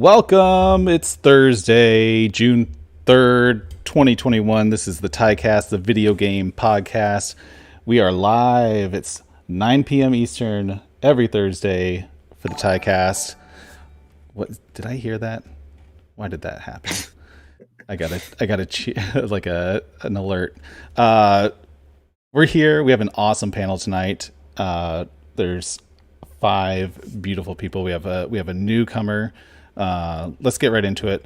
Welcome. It's Thursday, June 3rd, 2021. This is the TYCAST, the video game podcast. We are live. It's 9 p.m. Eastern every Thursday for the TYCAST. What did I hear that? Why did that happen? I got a like an alert. We're here. We have an awesome panel tonight. There's five beautiful people. We have a newcomer. Let's get right into it.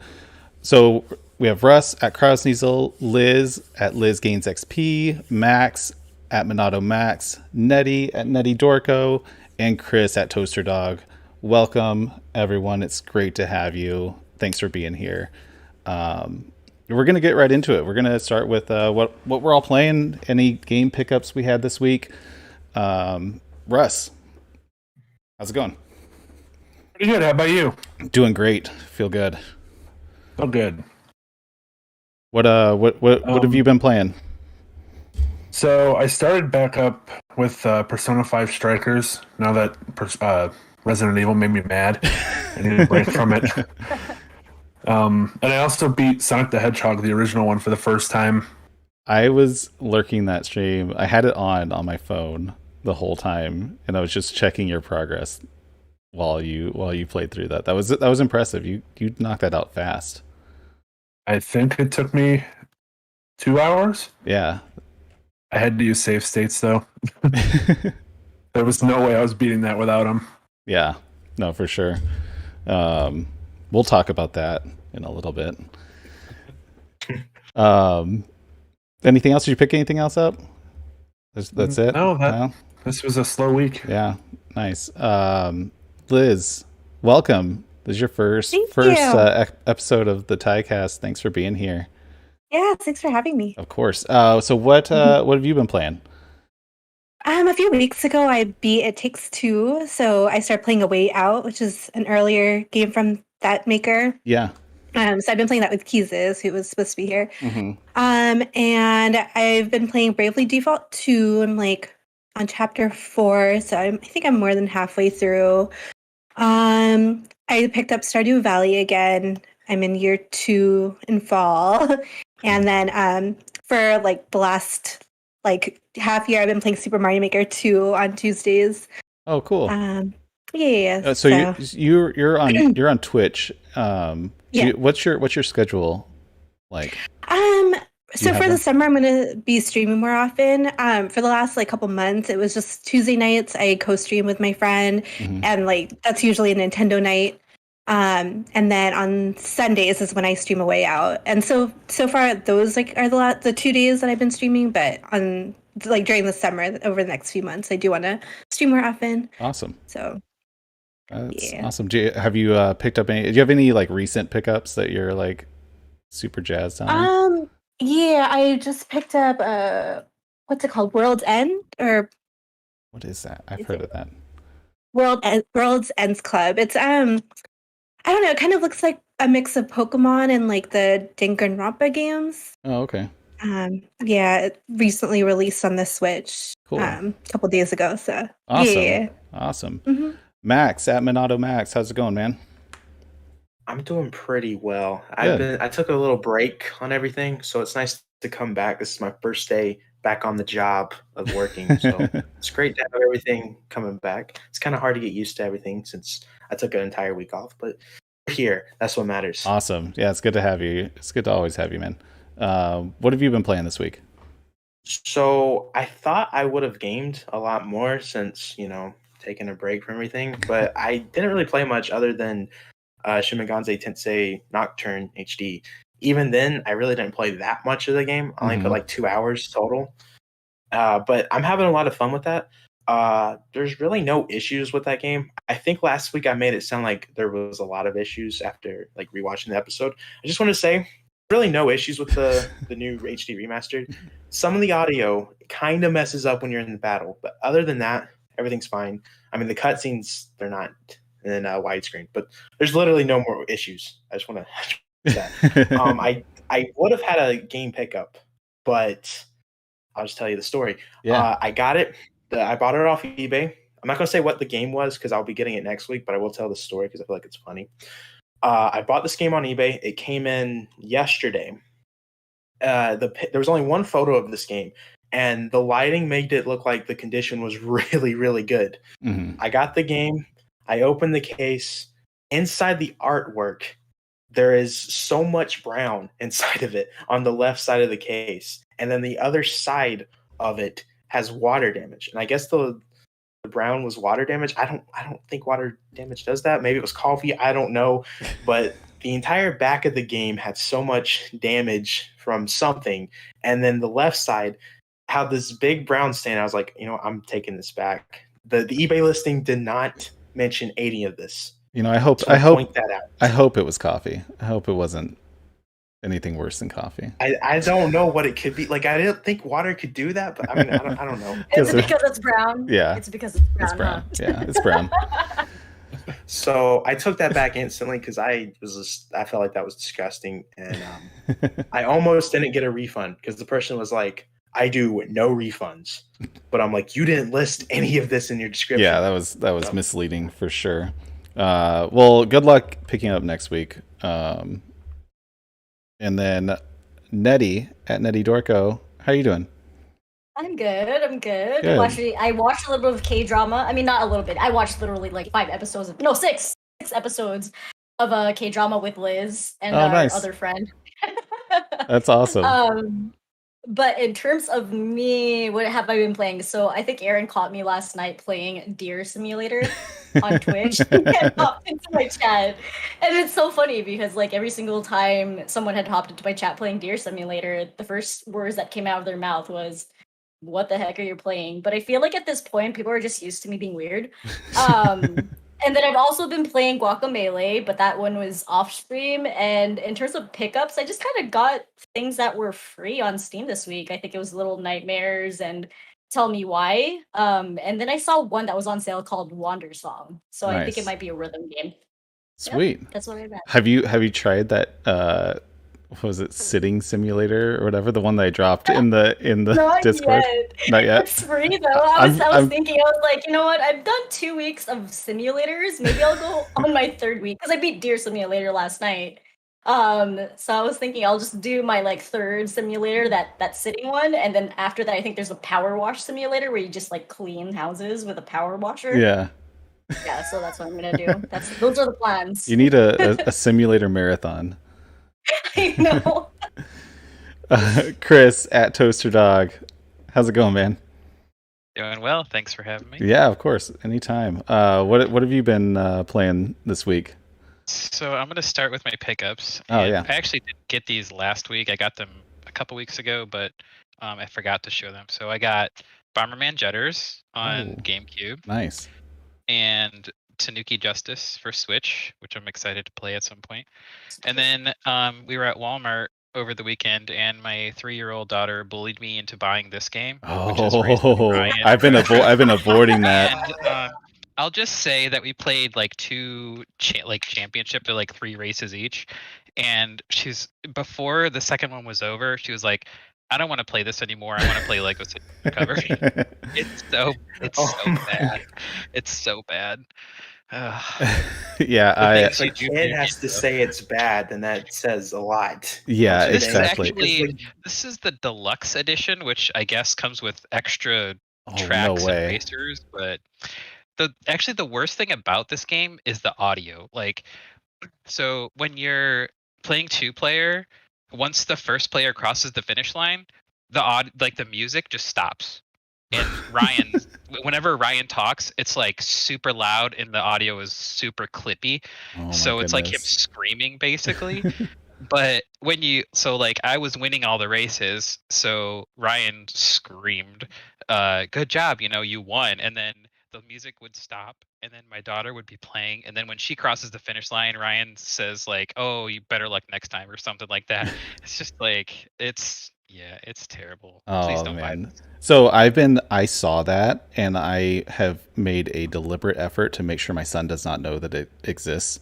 So we have Russ at Krausniesel, Liz at Liz Gains XP, Max at Monado Max, Nettie at Nettie Dorco, and Chris at Toaster Dog. Welcome, everyone. It's great to have you. Thanks for being here. We're going to get right into it. We're going to start with what we're all playing, any game pickups we had this week. Russ, how's it going? Pretty good. How about you? Doing great. Feel good. Oh, good. What have you been playing? So I started back up with Persona 5 Strikers. Now that Resident Evil made me mad, I need a break from it. And I also beat Sonic the Hedgehog, the original one, for the first time. I was lurking that stream. I had it on my phone the whole time, and I was just checking your progress while you played through that. That was impressive. You knocked that out fast. I think it took me 2 hours. Yeah. I had to use save states though. There was no way I was beating that without them. Yeah. No, for sure. We'll talk about that in a little bit. Anything else? Did you pick anything else up? That's it? No, this was a slow week. Yeah. Nice. Liz, welcome. This is your first episode of the TYCAST. Thanks for being here. Yeah, thanks for having me. Of course. So what have you been playing? A few weeks ago, I beat It Takes Two, so I started playing A Way Out, which is an earlier game from that maker. Yeah. So I've been playing that with Keezus, who was supposed to be here. Mm-hmm. And I've been playing Bravely Default 2. I'm like on chapter 4, so I think I'm more than halfway through. I picked up Stardew Valley again. I'm in year 2 in fall. And then for like the last half year, I've been playing Super Mario Maker 2 on Tuesdays. Oh, cool. Yeah. So you're on Twitch. Yeah. What's your schedule like? So for the summer, I'm going to be streaming more often. For the last couple months, it was just Tuesday nights. I co-stream with my friend, and that's usually a Nintendo night. And then on Sundays is when I stream A Way Out. And so far, those are the 2 days that I've been streaming. But on during the summer, over the next few months, I do want to stream more often. Awesome. So that's awesome. Have you picked up any? Do you have any recent pickups that you're super jazzed on? Yeah, I just picked up what's it called? World's End, or what is that? I've heard of that. World's Ends Club. It's I don't know, it kind of looks like a mix of Pokemon and the Danganronpa games. Oh, okay. Yeah, it recently released on the Switch. Cool. A couple days ago, so awesome. Yeah. Awesome. Mm-hmm. Max at Monado Max, how's it going, man? I'm doing pretty well. Good. I took a little break on everything, so it's nice to come back. This is my first day back on the job of working, so it's great to have everything coming back. It's kind of hard to get used to everything since I took an entire week off, but we're here. That's what matters. Awesome. Yeah, it's good to have you. It's good to always have you, man. What have you been playing this week? So I thought I would have gamed a lot more since, taking a break from everything, but I didn't really play much other than Shin Megami Tensei Nocturne HD. Even then, I really didn't play that much of the game. I only put 2 hours total. But I'm having a lot of fun with that. There's really no issues with that game. I think last week I made it sound like there was a lot of issues after rewatching the episode. I just want to say, really no issues with the new HD remastered. Some of the audio kind of messes up when you're in the battle, but other than that, everything's fine. I mean, the cutscenes, they're not in widescreen, but there's literally no more issues. I just want to that. I would have had a game pickup, but I'll just tell you the story. Yeah. I got it. I bought it off eBay. I'm not going to say what the game was because I'll be getting it next week, but I will tell the story because I feel like it's funny. I bought this game on eBay. It came in yesterday. There was only one photo of this game, and the lighting made it look like the condition was really, really good. Mm-hmm. I got the game. I opened the case. Inside the artwork, there is so much brown inside of it on the left side of the case, and then the other side of it has water damage. And I guess the brown was water damage. I don't think water damage does that. Maybe it was coffee. I don't know, but the entire back of the game had so much damage from something, and then the left side had this big brown stain. I was like, I'm taking this back. The eBay listing did not mention any of this. I hope point that out. I hope it was coffee. I hope it wasn't anything worse than coffee. I don't know what it could be. Like, I didn't think water could do that, but I mean, I don't know. Is it because it's brown? Yeah. It's because it's brown. It's brown. Huh? Yeah, it's brown. So I took that back instantly because I felt like that was disgusting, and I almost didn't get a refund because the person was like, "I do no refunds," but I'm like, "You didn't list any of this in your description." Yeah, that was misleading for sure. Well, good luck picking up next week. And then Nettie at Nettie Dorco, how are you doing? I'm good. Good. I watched a little bit of K-drama. I mean, not a little bit. I watched literally like 6 episodes of K-drama with Liz and our nice. other friend. That's awesome. But in terms of me, what have I been playing? So I think Aaron caught me last night playing Deer Simulator on Twitch and popped into my chat. And it's so funny because like every single time someone had hopped into my chat playing Deer Simulator, the first words that came out of their mouth was, "What the heck are you playing?" But I feel like at this point, people are just used to me being weird. And then I've also been playing Guacamelee, but that one was off stream. And in terms of pickups, I just kind of got things that were free on Steam this week. I think it was Little Nightmares and Tell Me Why. And then I saw one that was on sale called Wander Song. So I think it might be a rhythm game. Sweet. Yeah, that's what I got. Have you tried that? What was it, Sitting Simulator or whatever, the one that I dropped in the Not Discord? Yet. Not yet. It's free though. I was thinking, I was like, you know what? I've done 2 weeks of simulators. Maybe I'll go on my 3rd week because I beat Deer Simulator last night. So I was thinking I'll just do my like 3rd simulator, that sitting one, and then after that, I think there's a power wash simulator where you just like clean houses with a power washer. Yeah. Yeah. So that's what I'm gonna do. Those are the plans. You need a simulator marathon. I know. Chris at Toaster Dog, how's it going, man? Doing well. Thanks for having me. Yeah, of course. Anytime. What have you been playing this week? So I'm going to start with my pickups. Oh, yeah. I actually didn't get these last week. I got them a couple weeks ago, but I forgot to show them. So I got Bomberman Jetters on GameCube. Nice. And Tanuki Justice for Switch, which I'm excited to play at some point. And then we were at Walmart over the weekend, and my 3-year-old daughter bullied me into buying this game. I've been avoiding that. And, I'll just say that we played like 2 championship, to like 3 races each, and before the second one was over, she was like, "I don't want to play this anymore. I want to play Lego City Undercover." It's so bad. It's so bad. Yeah, if a kid has to say it's bad, then that says a lot. Yeah, this exactly. This is the deluxe edition, which I guess comes with extra tracks and racers. But the worst thing about this game is the audio. Like, so when you're playing 2-player, once the first player crosses the finish line, the music just stops. And whenever Ryan talks, it's like super loud and the audio is super clippy. So it's like him screaming basically. But I was winning all the races, so Ryan screamed, "Good job, you won." And then the music would stop, and then my daughter would be playing, and then when she crosses the finish line, Ryan says like, "Oh, you better luck next time," or something like that. It's just like it's terrible. Please don't buy this. So I saw that, and I have made a deliberate effort to make sure my son does not know that it exists,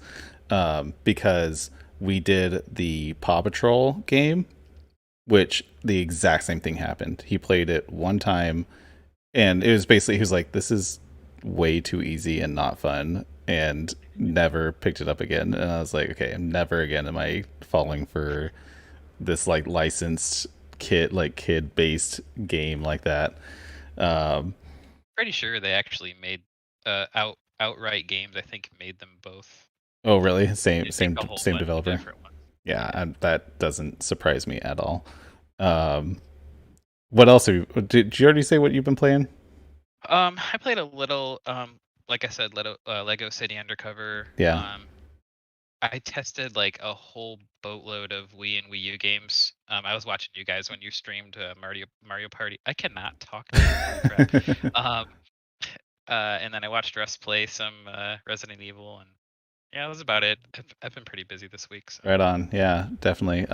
because we did the Paw Patrol game, which the exact same thing happened. He played it one time, and it was basically, he was like, "This is way too easy and not fun." And never picked it up again. And I was like, okay, never again am I falling for this like licensed kid based game like that. Pretty sure they actually made outright games. I think made them both. Oh, really? Same developer. Yeah, that doesn't surprise me at all. What else did you already say what you've been playing? I played a little, like I said, Lego City Undercover. Yeah. I tested like a whole boatload of Wii and Wii U games. I was watching you guys when you streamed Mario Party. I cannot talk. And then I watched Russ play some Resident Evil, and yeah, that was about it. I've been pretty busy this week. So. Right on. Yeah, definitely.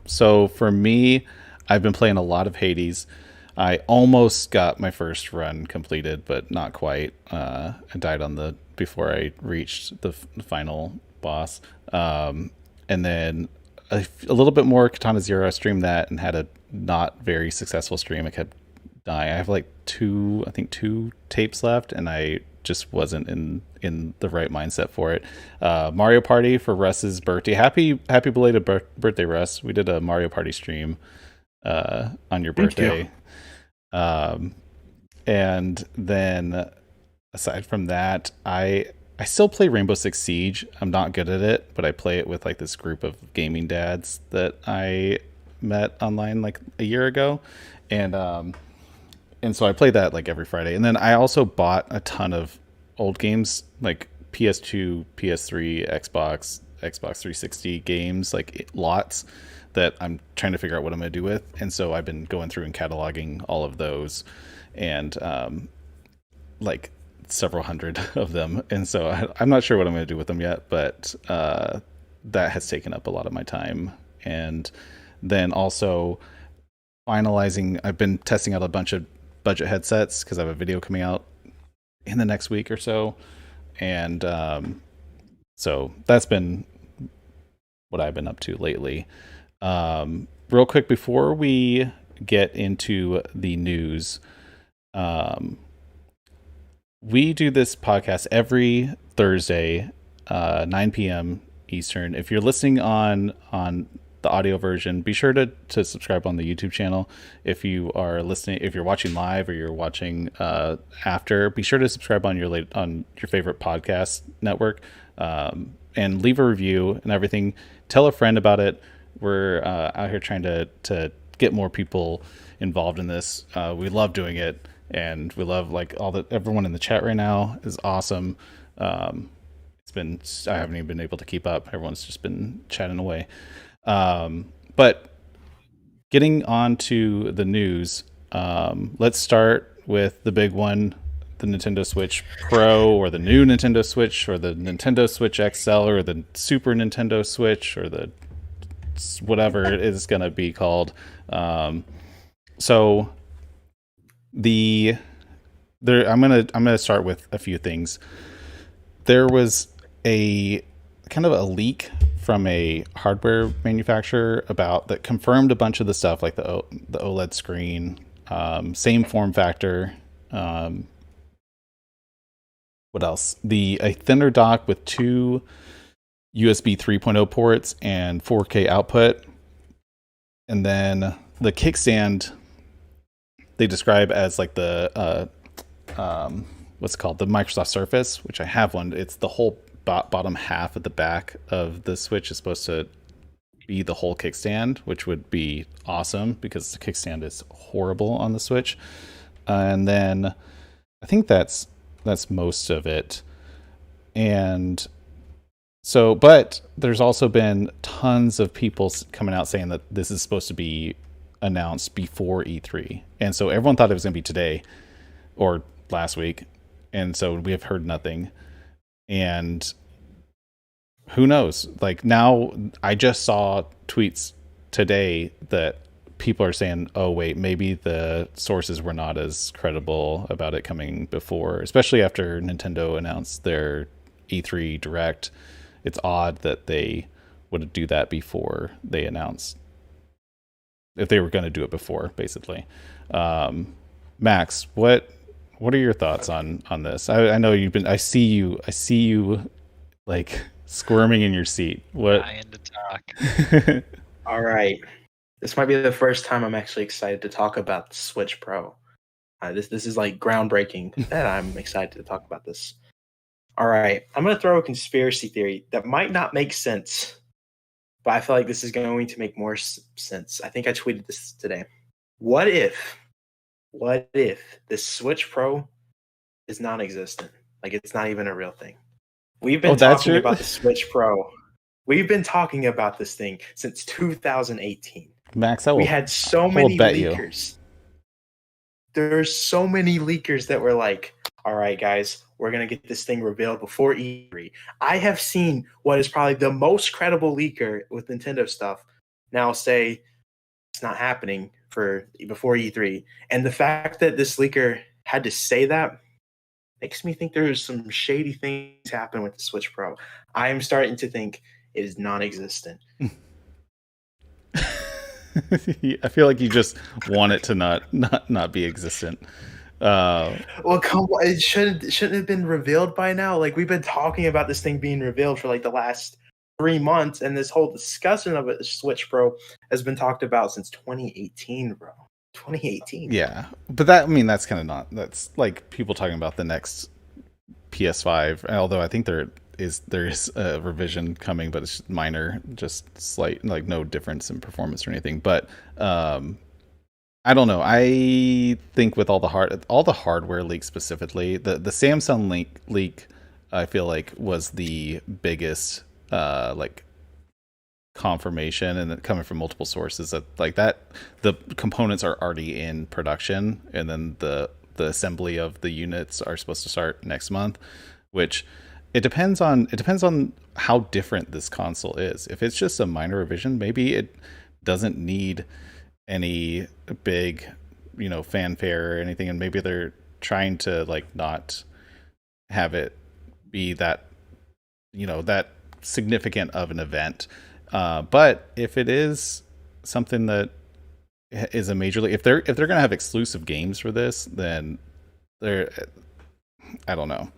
So for me, I've been playing a lot of Hades. I almost got my first run completed, but not quite. I died before I reached the final boss. And then a little bit more Katana Zero. I streamed that and had a not very successful stream. I kept dying. I have like two tapes left, and I just wasn't in the right mindset for it. Mario Party for Russ's birthday. Happy belated birthday, Russ. We did a Mario Party stream on your birthday. And then aside from that, I still play Rainbow Six Siege. I'm not good at it, but I play it with like this group of gaming dads that I met online like a year ago. And so I play that like every Friday. And then I also bought a ton of old games like PS2, PS3, Xbox 360 games, like lots that I'm trying to figure out what I'm going to do with. And so I've been going through and cataloging all of those and like several hundred of them. And so I'm not sure what I'm going to do with them yet, but that has taken up a lot of my time. And then also finalizing, I've been testing out a bunch of budget headsets because I have a video coming out in the next week or so. And so that's been what I've been up to lately. Real quick before we get into the news, we do this podcast every Thursday, 9 p.m. Eastern. If you're listening on the audio version, be sure to subscribe on the YouTube channel. If you are listening, if you're watching live or you're watching after, be sure to subscribe on your favorite podcast network, and leave a review and everything. Tell a friend about it. We're out here trying to get more people involved in this. We love doing it, and we love like everyone in the chat right now is awesome. I haven't even been able to keep up. Everyone's just been chatting away. But getting on to the news, let's start with the big one, the Nintendo Switch Pro, or the new Nintendo Switch, or the Nintendo Switch XL, or the Super Nintendo Switch, or the whatever it is going to be called. So I'm gonna start with a few things. There was a kind of a leak from a hardware manufacturer that confirmed a bunch of the stuff, like the OLED screen, same form factor. What else? A thinner dock with two USB 3.0 ports and 4K output. And then the kickstand they describe as like the what's it called? The Microsoft Surface, which I have one. It's the whole bottom half at the back of the Switch is supposed to be the whole kickstand, which would be awesome because the kickstand is horrible on the Switch. And then I think that's most of it. And so, but there's also been tons of people coming out saying that this is supposed to be announced before E3. And so everyone thought it was going to be today or last week. And so we have heard nothing. And who knows? Like now, I just saw tweets today that people are saying, oh, wait, maybe the sources were not as credible about it coming before, especially after Nintendo announced their E3 Direct. It's odd that they would do that before they announced, if they were going to do it before, basically. Max, what are your thoughts on this? I know I see you like squirming in your seat. What? I end to talk. All right. This might be the first time I'm actually excited to talk about the Switch Pro. This is like groundbreaking that I'm excited to talk about this. All right. I'm going to throw a conspiracy theory that might not make sense, but I feel like this is going to make more sense. I think I tweeted this today. What if the Switch Pro is non-existent? Like it's not even a real thing. We've been talking about the Switch Pro. We've been talking about this thing since 2018. Max, we had so many leakers. There's so many leakers that were like, all right, guys, we're going to get this thing revealed before E3. I have seen what is probably the most credible leaker with Nintendo stuff now say it's not happening before E3. And the fact that this leaker had to say that makes me think there's some shady things happen with the Switch Pro. I am starting to think it is non-existent. I feel like you just want it to not be existent. Well, come on, it shouldn't have been revealed by now. Like we've been talking about this thing being revealed for like the last 3 months, and this whole discussion of a Switch Pro has been talked about since 2018, bro. 2018. Yeah, but that's kind of not. That's like people talking about the next PS5. Although I think there is a revision coming, but it's minor, just slight, like no difference in performance or anything. But I don't know. I think with all the hardware leaks specifically, the Samsung leak, I feel like was the biggest like confirmation, and coming from multiple sources that like that the components are already in production, and then the assembly of the units are supposed to start next month, which it depends on how different this console is. If it's just a minor revision, maybe it doesn't need any big, fanfare or anything, and maybe they're trying to like not have it be that, that significant of an event. But if it is something that is a majorly, if they're gonna have exclusive games for this, then I don't know.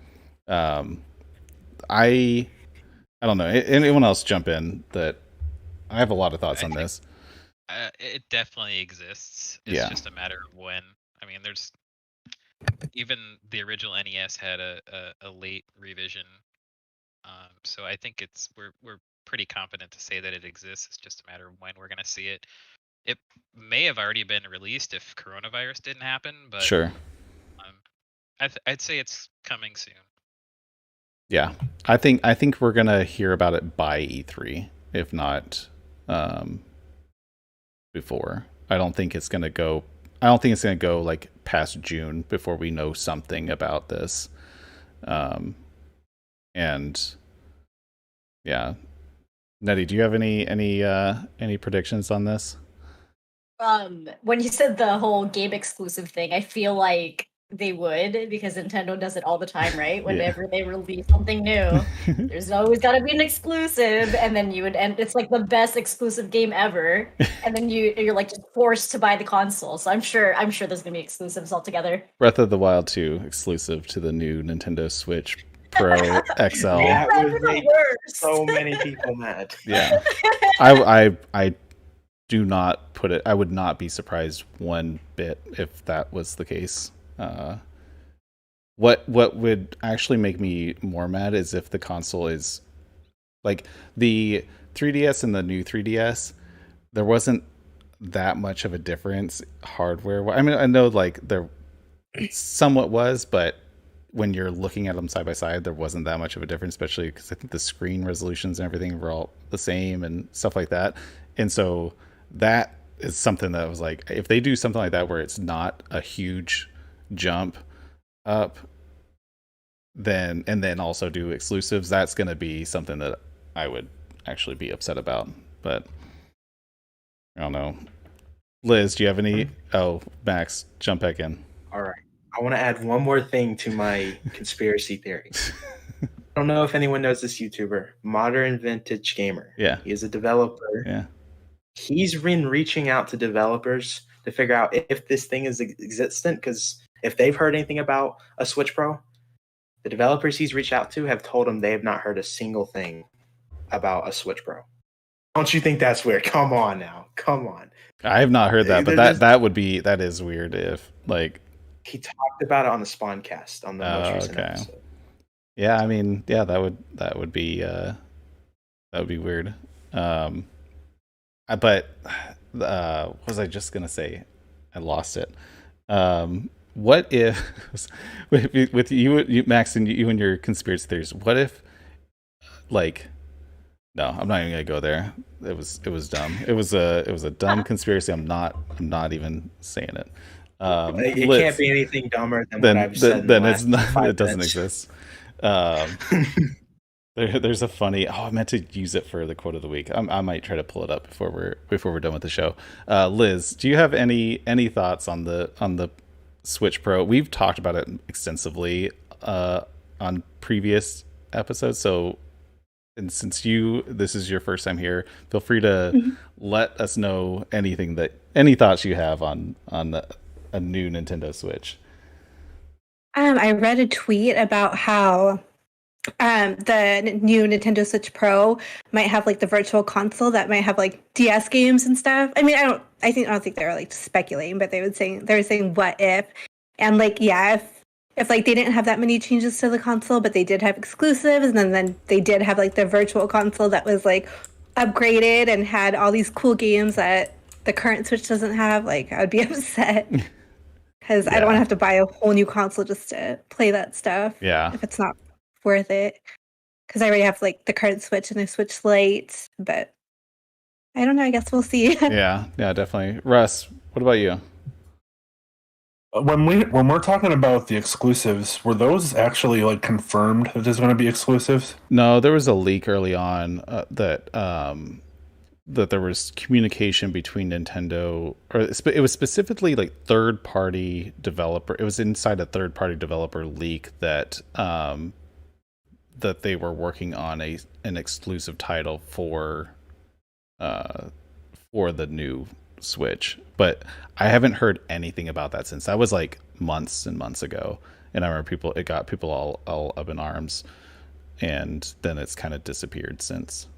I don't know. Anyone else jump in? That I have a lot of thoughts on this. It definitely exists. It's just a matter of when. I mean, there's even the original NES had a late revision. So I think we're pretty confident to say that it exists. It's just a matter of when we're going to see it. It may have already been released if coronavirus didn't happen, but sure. I'd say it's coming soon. Yeah, I think we're gonna hear about it by E3, if not before. I don't think it's gonna go like past June before we know something about this. And yeah, Nettie, do you have any predictions on this? When you said the whole game exclusive thing, I feel like they would, because Nintendo does it all the time, right? Whenever they release something new, there's always got to be an exclusive, and then it's like the best exclusive game ever, and then you're like just forced to buy the console. So I'm sure there's gonna be exclusives altogether. Breath of the Wild 2 exclusive to the new Nintendo Switch Pro XL. That would make so many people mad. Yeah, I do not put it. I would not be surprised one bit if that was the case. What would actually make me more mad is if the console is like the 3DS and the new 3DS. There wasn't that much of a difference hardware. I mean, I know like there somewhat was, but when you're looking at them side by side, there wasn't that much of a difference, especially because I think the screen resolutions and everything were all the same and stuff like that. And so that is something that was like, if they do something like that where it's not a huge jump up, then also do exclusives, that's going to be something that I would actually be upset about. But I don't know. Liz, do you have any? Oh, Max, jump back in. All right. I want to add one more thing to my conspiracy theory. I don't know if anyone knows this YouTuber, Modern Vintage Gamer. Yeah. He is a developer. Yeah. He's been reaching out to developers to figure out if this thing is existent, because if they've heard anything about a Switch Pro, The developers he's reached out to have told him they have not heard a single thing about a Switch Pro. Don't you think that's weird? Come on now. Come on. I have not heard that, but that is weird if like he talked about it on the Spawncast on the most recent episode. Yeah, I mean, yeah, that would be weird. But what was I just gonna say? I lost it. What if with you Max, and you and your conspiracy theories? What if, like, no, I'm not even gonna go there. It was dumb. It was a dumb conspiracy. I'm not even saying it. It can't be anything dumber than what I've said. Then it's not. It doesn't exist. There's a funny. I meant to use it for the quote of the week. I might try to pull it up before we're done with the show. Liz, do you have any thoughts on the Switch Pro? We've talked about it extensively on previous episodes. So, and since this is your first time here, feel free to let us know any thoughts you have on a new Nintendo Switch. I read a tweet about how the new Nintendo Switch Pro might have like the virtual console that might have like DS games and stuff. I mean, I don't think they were like speculating, but they were saying what if, and like, yeah, if like they didn't have that many changes to the console, but they did have exclusives, and then they did have like the virtual console that was like upgraded and had all these cool games that the current Switch doesn't have, like I would be upset. Because I don't want to have to buy a whole new console just to play that stuff. Yeah. If it's not worth it. Because I already have like the current Switch and the Switch Lite. But I don't know. I guess we'll see. Yeah, definitely. Russ, what about you? When we're talking about the exclusives, were those actually like confirmed that there's going to be exclusives? No, there was a leak early on that there was communication between Nintendo, or it was specifically like third-party developer. It was inside a third-party developer leak that that they were working on an exclusive title for the new Switch. But I haven't heard anything about that since. That was like months and months ago, and I remember it got people all up in arms, and then it's kind of disappeared since.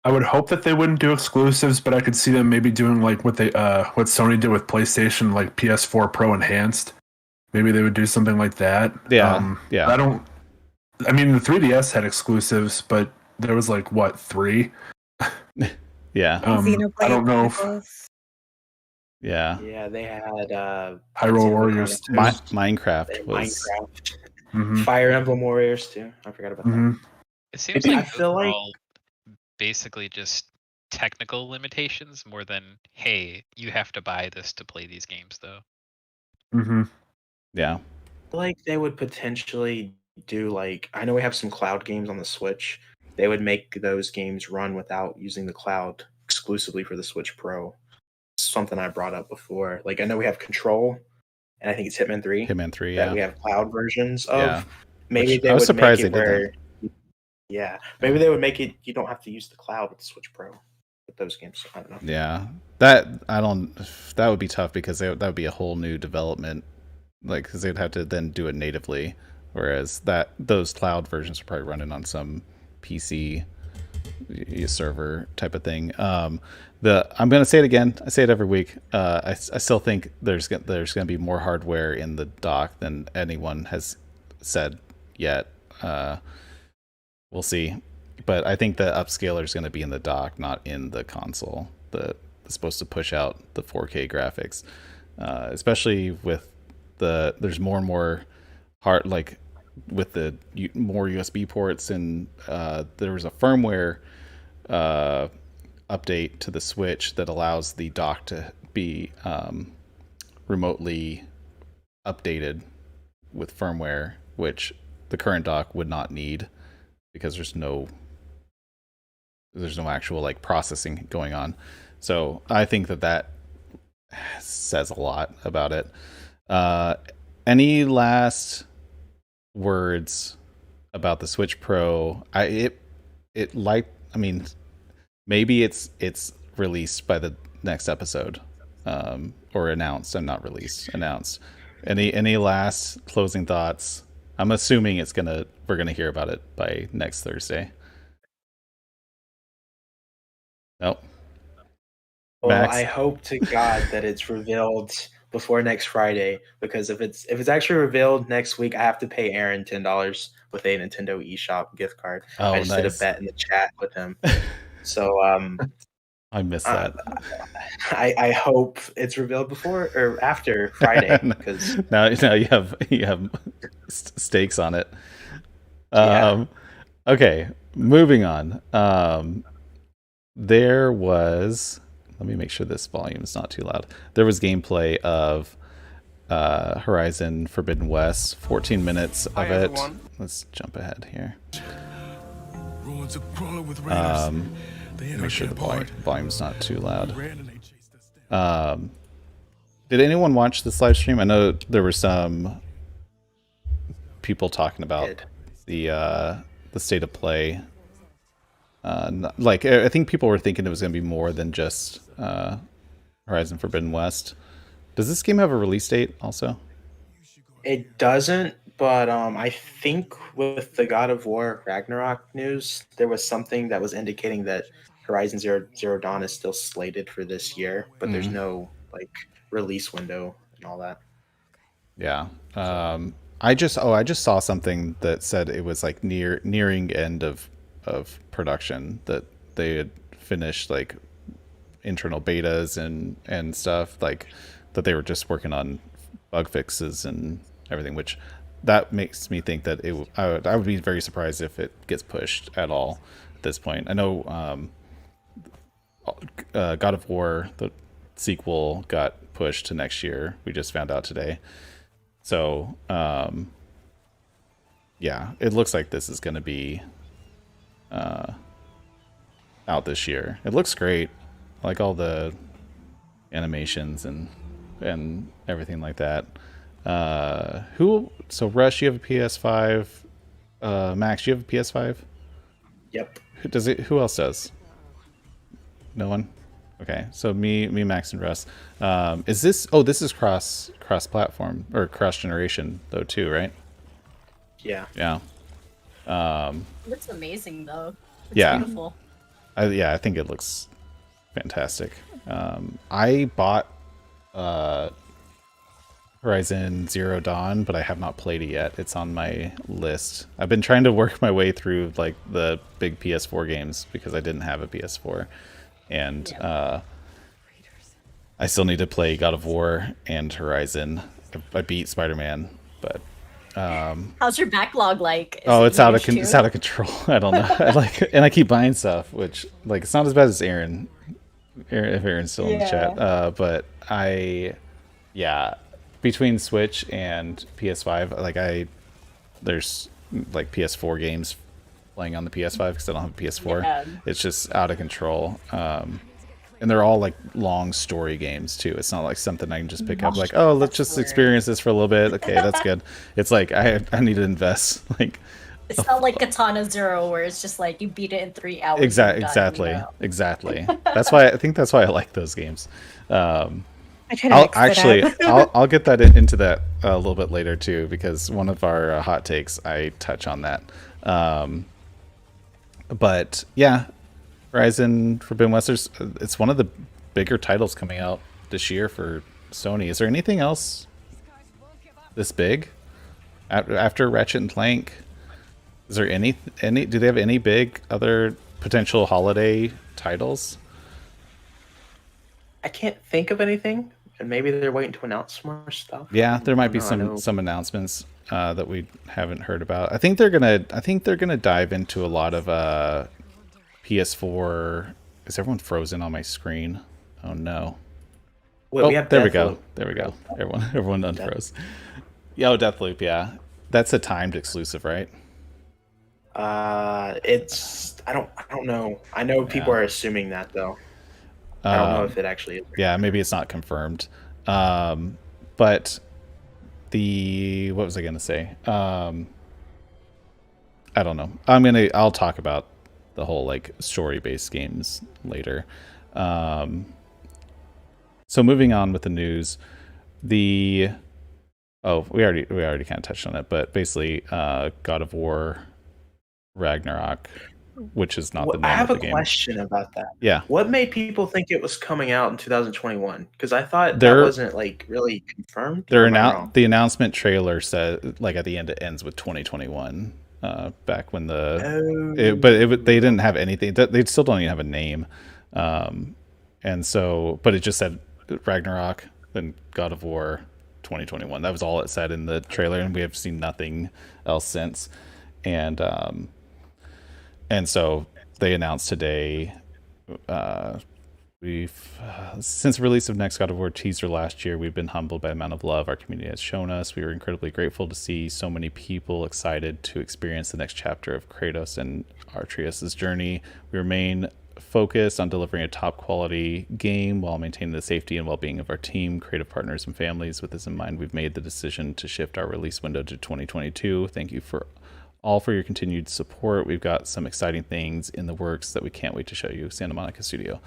I would hope that they wouldn't do exclusives, but I could see them maybe doing like what Sony did with PlayStation, like PS4 Pro Enhanced. Maybe they would do something like that. Yeah. I mean, the 3DS had exclusives, but there was like what 3? Yeah. I don't know if. Yeah. Yeah, they had Hyrule Warriors 2. Minecraft was. Minecraft. Mm-hmm. Fire Emblem Warriors 2. I forgot about that. It seems like overall, basically just technical limitations more than, hey, you have to buy this to play these games, though. Mm-hmm. Yeah. I feel like they would potentially do like, I know we have some cloud games on the Switch. They would make those games run without using the cloud exclusively for the Switch Pro. Something I brought up before. Like, I know we have Control, and I think it's Hitman 3. Hitman 3, that we have cloud versions of. Yeah. Maybe they would make it where... Yeah, maybe they would make it you don't have to use the cloud with the Switch Pro with those games. I don't know. Yeah, that would be tough because that would be a whole new development, like because they'd have to then do it natively, whereas those cloud versions are probably running on some PC server type of thing. I'm gonna say it again. I say it every week. I still think there's gonna be more hardware in the dock than anyone has said yet. We'll see, but I think the upscaler is going to be in the dock, not in the console. It's supposed to push out the 4K graphics, especially with there's more and more like with the more USB ports, and there was a firmware update to the Switch that allows the dock to be remotely updated with firmware, which the current dock would not need, because there's no actual like processing going on. So I think that says a lot about it. Any last words about the Switch Pro? Maybe it's released by the next episode, or announced. I'm not released. Announced. Any last closing thoughts I'm assuming we're gonna hear about it by next Thursday. Nope. Well, Max? I hope to God that it's revealed before next Friday, because if it's actually revealed next week, I have to pay Aaron $10 with a Nintendo eShop gift card. I just did a bet in the chat with him. So I missed that. I hope it's revealed before or after Friday, because now you have stakes on it. Yeah. Okay, moving on. There was, let me make sure this volume is not too loud. There was gameplay of Horizon Forbidden West, 14 minutes of it. Everyone. Let's jump ahead here. Make sure the volume's not too loud. Did anyone watch this live stream? I know there were some people talking about the state of play. Like, I think people were thinking it was going to be more than just Horizon Forbidden West. Does this game have a release date also? It doesn't, but I think with the God of War Ragnarok news, there was something that was indicating that Horizon Zero Dawn is still slated for this year, but there's no like release window and all that. Yeah. I just saw something that said it was like nearing end of production, that they had finished like internal betas and stuff, like that they were just working on bug fixes and everything, which that makes me think that I would be very surprised if it gets pushed at all at this point. I know God of War, the sequel, got pushed to next year. We just found out today. So yeah, it looks like this is going to be out this year. It looks great. I like all the animations and everything like that. So Rush, you have a PS5. Max, you have a PS5? Yep. Who else does? No one? Okay, so me, Max, and Russ. Is this? Oh, this is cross platform or cross generation though too, right? Yeah. Yeah. It looks amazing though. It's beautiful. I think it looks fantastic. I bought Horizon Zero Dawn, but I have not played it yet. It's on my list. I've been trying to work my way through like the big PS4 games because I didn't have a PS4, and I still need to play God of War and Horizon. I beat Spider-Man, but how's your backlog like? It's out of control. I don't know. I keep buying stuff, which like it's not as bad as Aaron. If Aaron's still in the chat, but between Switch and PS5, there's like PS4 games playing on the PS5 because I don't have a PS4. Yeah. It's just out of control. And they're all like long story games too. It's not like something I can just pick up like, oh, let's just experience this for a little bit. Okay, that's good. It's like I need to invest. Like, it's not like Katana Zero where it's just like you beat it in 3 hours. Exactly. That's why I like those games. I'll get that into that a little bit later too, because one of our hot takes, I touch on that. But yeah, Horizon Forbidden West, it's one of the bigger titles coming out this year for Sony. Is there anything else this big after Ratchet and Clank? Is there any? Do they have any big other potential holiday titles? I can't think of anything, and maybe they're waiting to announce more stuff. Yeah, there might be some announcements that we haven't heard about. I think they're gonna dive into a lot of PS4. Is everyone frozen on my screen? Oh no. Well, there we go. Everyone unfroze. Deathloop. Yeah, that's a timed exclusive, right? It's I don't know. I know people are assuming that though. I don't know if it actually is. Yeah, maybe it's not confirmed. But what was I gonna say? I don't know. I'll talk about the whole like story-based games later. So moving on with the news, the Oh, we already kind of touched on it, but basically, God of War Ragnarok, which is not the name of the game. I have a question about that. Yeah. What made people think it was coming out in 2021? Because I thought that wasn't like really confirmed. The announcement trailer said, like, at the end, it ends with 2021. Back when they didn't have anything. They still don't even have a name, and so, but it just said Ragnarok, then God of War 2021. That was all it said in the trailer, and we have seen nothing else since. And so they announced today, since the release of next God of War teaser last year, we've been humbled by the amount of love our community has shown us. We are incredibly grateful to see so many people excited to experience the next chapter of Kratos and Atreus' journey. We remain focused on delivering a top quality game while maintaining the safety and well-being of our team, creative partners, and families. With this in mind, we've made the decision to shift our release window to 2022. Thank you for your continued support. We've got some exciting things in the works that we can't wait to show you. Santa Monica Studio.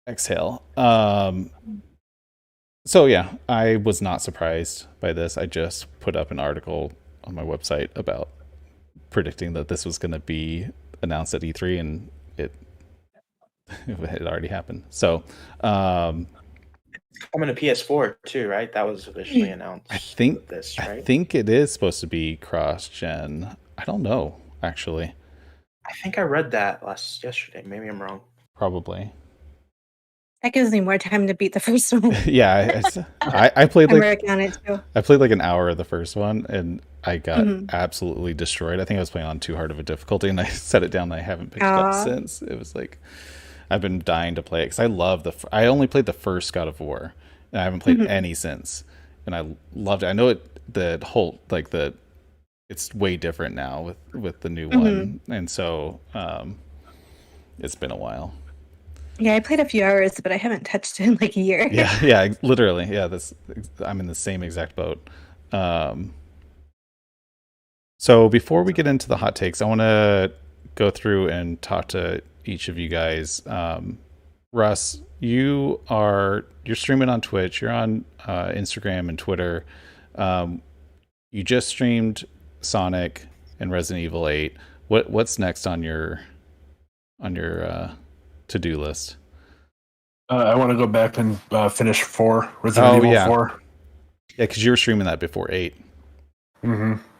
Exhale. So yeah, I was not surprised by this. I just put up an article on my website about predicting that this was going to be announced at E3, and it already happened. So coming to PS4 too, right? That was officially announced. I think it is supposed to be cross-gen. I don't know, actually. I think I read that yesterday. Maybe I'm wrong. Probably. That gives me more time to beat the first one. Yeah, I played I'm working on it too. I played like an hour of the first one, and I got absolutely destroyed. I think I was playing on too hard of a difficulty, and I set it down. And I haven't picked it up since. It was like I've been dying to play it because I love I only played the first God of War, and I haven't played any since, and I loved it. I know it's way different now with the new one, and so it's been a while. Yeah, I played a few hours, but I haven't touched it in like a year. Yeah, literally. Yeah, I'm in the same exact boat. So before we get into the hot takes, I want to go through and talk to each of you guys. Russ, you're streaming on Twitch. You're on Instagram and Twitter. You just streamed Sonic and Resident Evil 8. What's next on your to-do list? I want to go back and finish Resident Evil 4. Yeah, because you were streaming that before 8.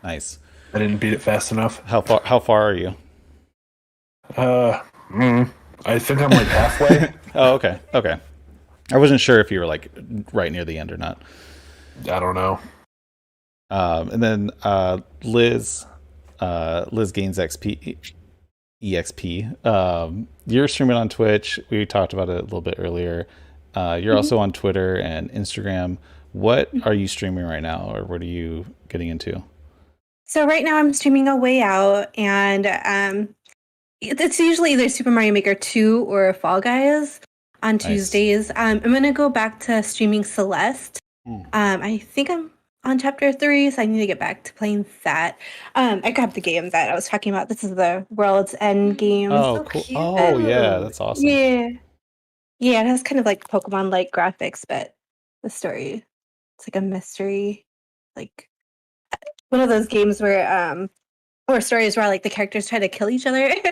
Nice. I didn't beat it fast enough. How far are you? I think I'm like halfway. Oh, okay. I wasn't sure if you were like right near the end or not. I don't know. And then Liz Gains EXP. You're streaming on Twitch. We talked about it a little bit earlier. You're also on Twitter and Instagram. What are you streaming right now, or what are you getting into? So right now I'm streaming A Way Out, and it's usually either Super Mario Maker 2 or Fall Guys on Tuesdays. I'm going to go back to streaming Celeste. I think I'm on chapter 3, so I need to get back to playing that. I grabbed the game that I was talking about. This is the World's End game. Oh, so cool. Cute. Oh, yeah, that's awesome. Yeah, it has kind of like Pokemon-like graphics, but the story, it's like a mystery, like one of those games where or stories where like the characters try to kill each other. I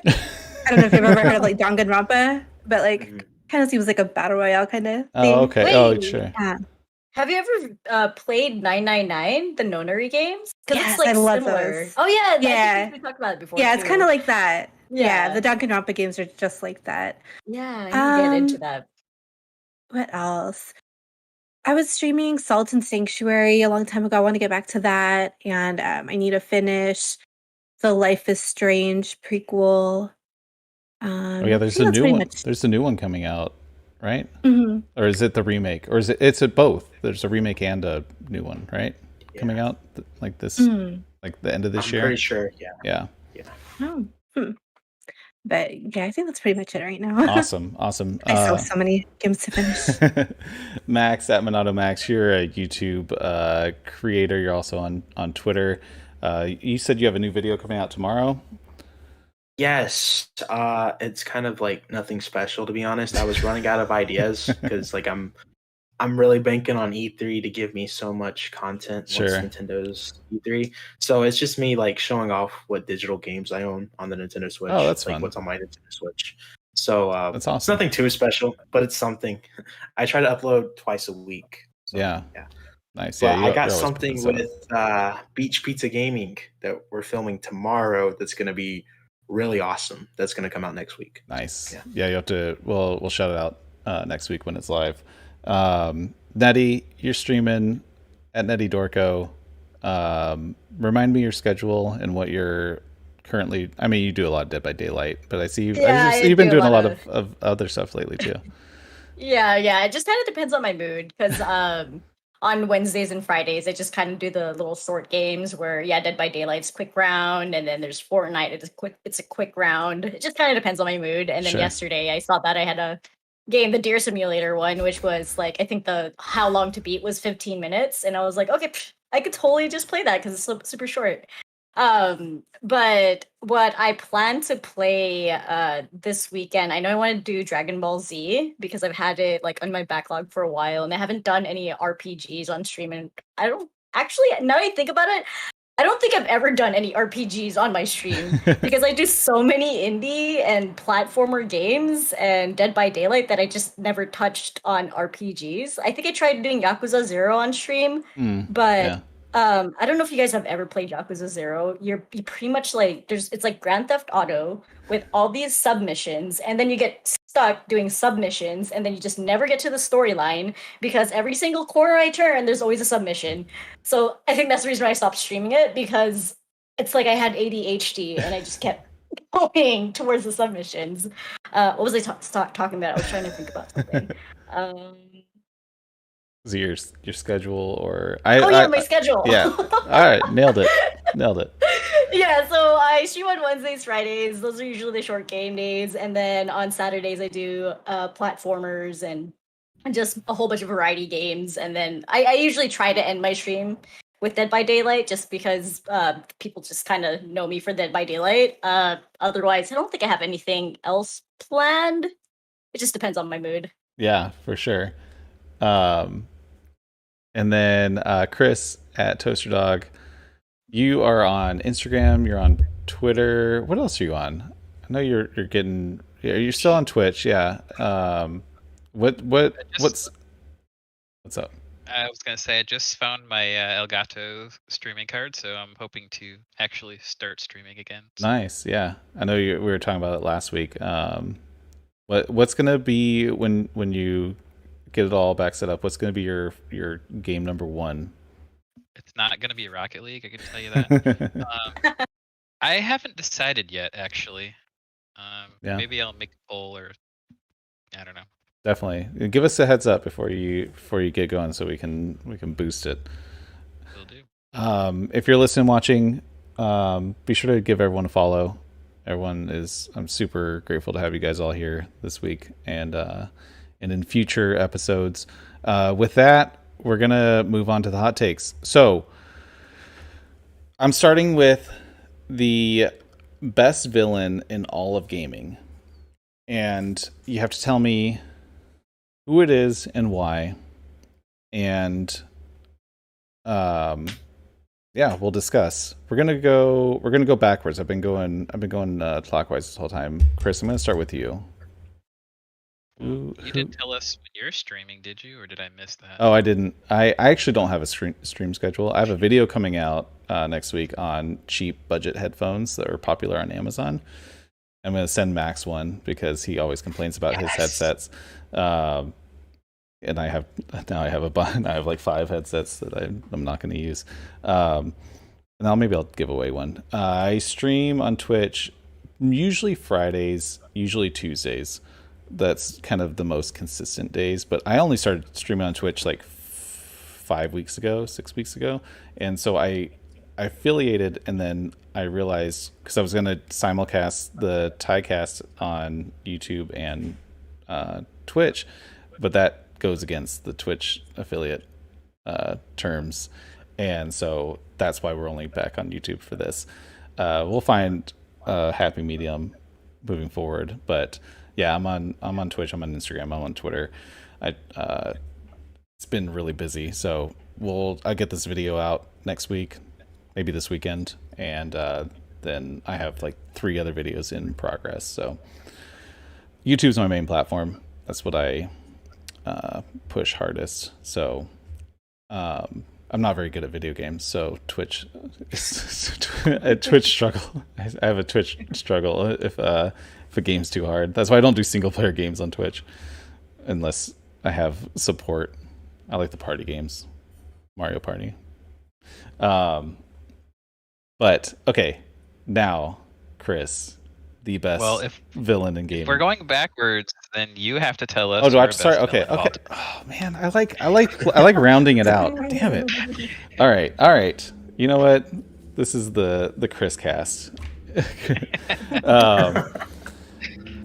don't know if you've ever heard of like Danganronpa, but like kind of seems like a battle royale kind of thing. Oh, okay. Wait, oh, sure. Yeah. Have you ever played 999, the Nonary games? Because yes, it's like I love similar. those. Oh yeah, yeah. I think we talked about it before. Yeah, it's kind of like that. Yeah, the Danganronpa games are just like that. Yeah, I need to get into that. What else? I was streaming Salt and Sanctuary a long time ago. I want to get back to that, and I need to finish the Life is Strange prequel. Oh yeah, there's a new one. There's a new one coming out, right? Or is it the remake? Or is it's both? There's a remake and a new one, right? Yeah. Coming out like this, like the end of this year. I'm pretty sure. Yeah. Oh. But yeah, I think that's pretty much it right now. Awesome. I still have so many games to finish. Max at Monado Max, you're a YouTube creator. You're also on Twitter. You said you have a new video coming out tomorrow. Yes, it's kind of like nothing special, to be honest. I was running out of ideas because like I'm I'm really banking on E3 to give me so much content once Nintendo's E3. So it's just me like showing off what digital games I own on the Nintendo Switch. Oh, that's like fun. What's on my Nintendo Switch. So that's awesome. It's nothing too special, but it's something. I try to upload twice a week. So, yeah. Nice. But I got something with Beach Pizza Gaming that we're filming tomorrow that's going to be really awesome. That's going to come out next week. Nice. Yeah, you have to. We'll shout it out next week when it's live. Nettie, you're streaming at Nettie Dorco. Remind me your schedule and what you're currently. I mean, you do a lot of Dead by Daylight, but I see you've been doing a lot of other stuff lately too. Yeah. It just kind of depends on my mood because on Wednesdays and Fridays, I just kind of do the little short games where, Dead by Daylight's quick round, and then there's Fortnite. It's a quick round. It just kind of depends on my mood. And then yesterday, I saw that I had a game, the Deer Simulator one, which was like, I think the how long to beat was 15 minutes, and I was like, okay, I could totally just play that because it's super short. But what I plan to play this weekend, I know I want to do Dragon Ball Z because I've had it like on my backlog for a while, and I haven't done any RPGs on stream. And I don't actually, now I think about it, I don't think I've ever done any RPGs on my stream because I do so many indie and platformer games and Dead by Daylight that I just never touched on RPGs. I think I tried doing Yakuza 0 on stream, but I don't know if you guys have ever played Yakuza 0. You pretty much like it's like Grand Theft Auto with all these submissions, and then you get stuck doing submissions, and then you just never get to the storyline because every single corner I turn, there's always a submission. So I think that's the reason why I stopped streaming it, because it's like I had ADHD and I just kept going towards the submissions. What was I talking about? I was trying to think about something. Is it your schedule or my schedule. Yeah. All right, nailed it. Yeah, so I stream on Wednesdays, Fridays. Those are usually the short game days, and then on Saturdays I do platformers and just a whole bunch of variety games. And then I usually try to end my stream with Dead by Daylight, just because people just kind of know me for Dead by Daylight. Otherwise, I don't think I have anything else planned. It just depends on my mood. Yeah, for sure. And then Chris at Toaster Dog, you are on Instagram. You're on Twitter. What else are you on? I know you're getting. You're still on Twitch. Yeah. What's up? I was gonna say I just found my Elgato streaming card, so I'm hoping to actually start streaming again. So. Nice. Yeah, I know we were talking about it last week. What's gonna be when you get it all back set up? What's going to be your game number one? It's not going to be Rocket League, I can tell you that. I haven't decided yet, actually. Maybe I'll make a poll, or I don't know. Definitely give us a heads up before you get going, so we can boost it. Will do. If you're listening, watching, be sure to give everyone a follow. I'm super grateful to have you guys all here this week, and in future episodes. With that, we're going to move on to the hot takes. So I'm starting with the best villain in all of gaming. And you have to tell me who it is and why. And we'll discuss. We're gonna go backwards. I've been going clockwise this whole time. Chris, I'm gonna start with you. You didn't tell us when you're streaming, did you, or did I miss that? Oh, I didn't. I actually don't have a stream schedule. I have a video coming out next week on cheap budget headphones that are popular on Amazon. I'm going to send Max one because he always complains about his headsets. And I have like 5 headsets that I'm not going to use. And maybe I'll give away one. I stream on Twitch usually Fridays, usually Tuesdays. That's kind of the most consistent days, but I only started streaming on Twitch like 6 weeks ago, and so I affiliated, and then I realized, because I was going to simulcast the TYCAST on YouTube and Twitch, but that goes against the Twitch affiliate terms, and so that's why we're only back on YouTube for this. We'll find a happy medium moving forward, but yeah, I'm on Twitch, I'm on Instagram, I'm on Twitter. it's been really busy. So I'll get this video out next week, maybe this weekend, and then I have like 3 other videos in progress. So YouTube's my main platform. That's what I push hardest. So I'm not very good at video games, so Twitch a Twitch struggle. I have a Twitch struggle if a game's too hard. That's why I don't do single player games on Twitch unless I have support. I like the party games, Mario Party. But okay, now Chris, the best villain in gaming. If we're going backwards, then you have to tell us. Oh, do I have to start? Okay. Oh man, I like rounding it out. Damn it! All right. You know what? This is the Chris cast.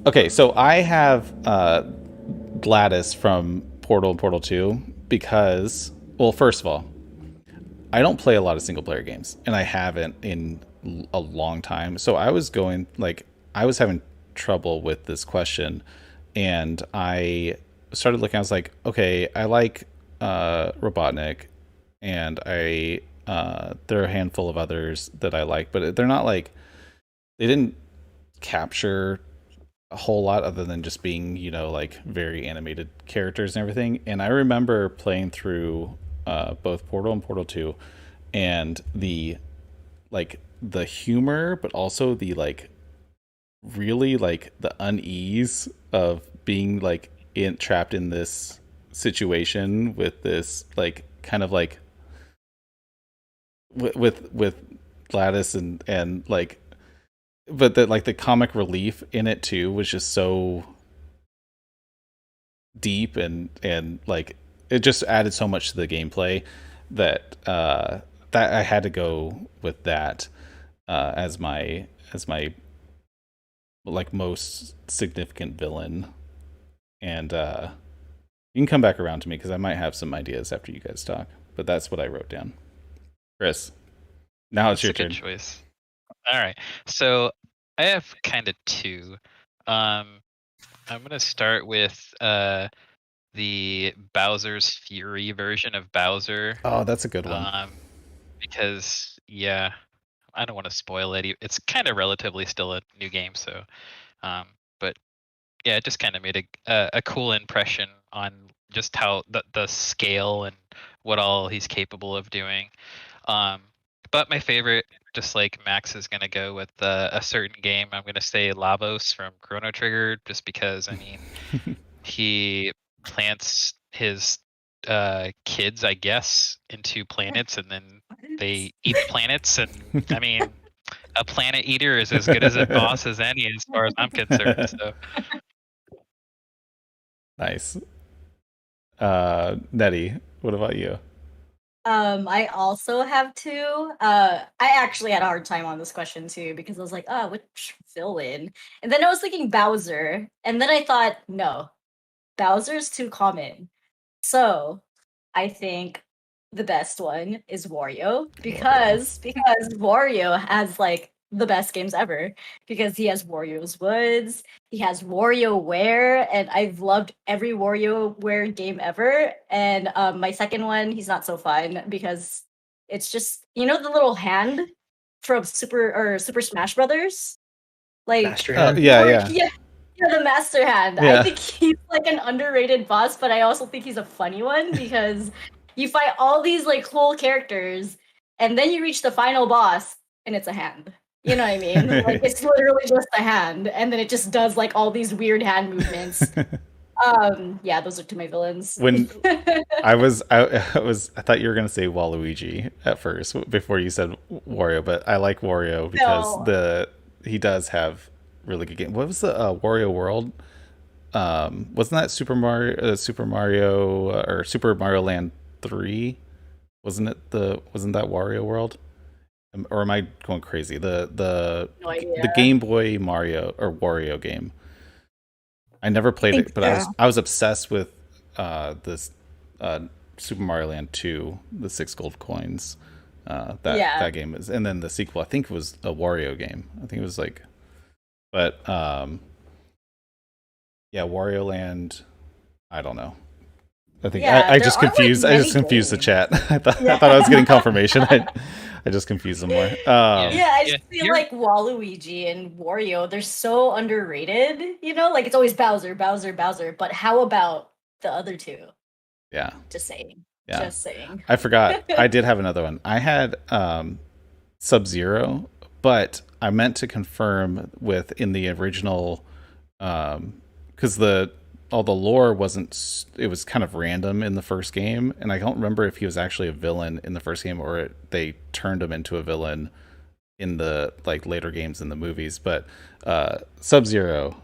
Okay, so I have Gladys from Portal and Portal 2 because, well, first of all, I don't play a lot of single player games, and I haven't in a long time. So I was having trouble with this question, and I started looking. I was like, okay, I like Robotnik, and there are a handful of others that I like, but they're not like, they didn't capture a whole lot other than just being, like very animated characters and everything. And I remember playing through both Portal and Portal 2, and the humor, but also the really the unease of being trapped in this situation with this kind of with Gladys and but the comic relief in it too was just so deep and it just added so much to the gameplay that that I had to go with that as my most significant villain. And you can come back around to me because I might have some ideas after you guys talk, but that's what I wrote down. Chris, now it's your turn. Good choice. All right, so I have kind of 2. I'm gonna start with the Bowser's Fury version of Bowser. Oh, that's a good one. Because I don't want to spoil it. It's kind of relatively still a new game, so but yeah, it just kind of made a cool impression on just how the scale and what all he's capable of doing. But my favorite, just like Max, is going to go with a certain game. I'm going to say Lavos from Chrono Trigger, just because, I mean, he plants his kids, I guess, into planets, and then they eat the planets. And, I mean, a planet eater is as good as a boss as any, as far as I'm concerned. So. Nice. Nettie, what about you? I also have 2. I actually had a hard time on this question too, because I was like, oh, which villain? And then I was thinking Bowser, and then I thought, no, Bowser's too common. So I think the best one is Wario, because Wario has the best games ever, because he has Wario's Woods, he has WarioWare, and I've loved every WarioWare game ever. And my second one, he's not so fun because it's just, the little hand from Super Smash Brothers, Master Hand. Yeah, the Master Hand. Yeah. I think he's an underrated boss, but I also think he's a funny one because you fight all these cool characters, and then you reach the final boss, and it's a hand. You know what I mean? It's literally just a hand, and then it just does all these weird hand movements. Yeah, those are 2 of my villains. When I thought you were gonna say Waluigi at first before you said Wario, but I like Wario because he does have really good game. What was the Wario World? Wasn't that Super Mario or Super Mario Land 3? Wasn't that Wario World? Or am I going crazy? The Game Boy Mario or Wario game. I never played it, but I was obsessed with this Super Mario Land 2, the 6 gold coins. That game is, and then the sequel I think was a Wario game. I think it was but yeah, Wario Land. I don't know. I think I just confused. I just confused the chat. I thought I was getting confirmation. I just confused them more. I just feel like Waluigi and Wario, they're so underrated. You know, like it's always Bowser, Bowser, Bowser. But how about the other two? Yeah. Just saying. Yeah. Just saying. I forgot. I did have another one. I had Sub-Zero, but I meant to confirm with in the original, because all the lore wasn't. It was kind of random in the first game, and I don't remember if he was actually a villain in the first game or they turned him into a villain in the like later games in the movies. But Sub-Zero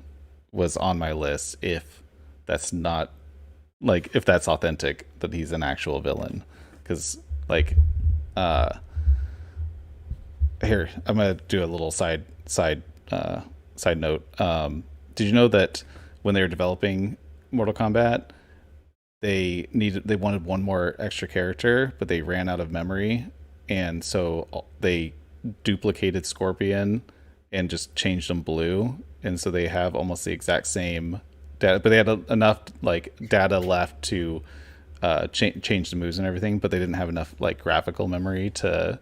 was on my list if that's not like if that's authentic that he's an actual villain, because like here I'm gonna do a little side note. Did you know that when they were developing Mortal Kombat, they wanted one more extra character, but they ran out of memory, and so they duplicated Scorpion and just changed them blue, and so they have almost the exact same data, but they had enough like data left to change the moves and everything, but they didn't have enough like graphical memory to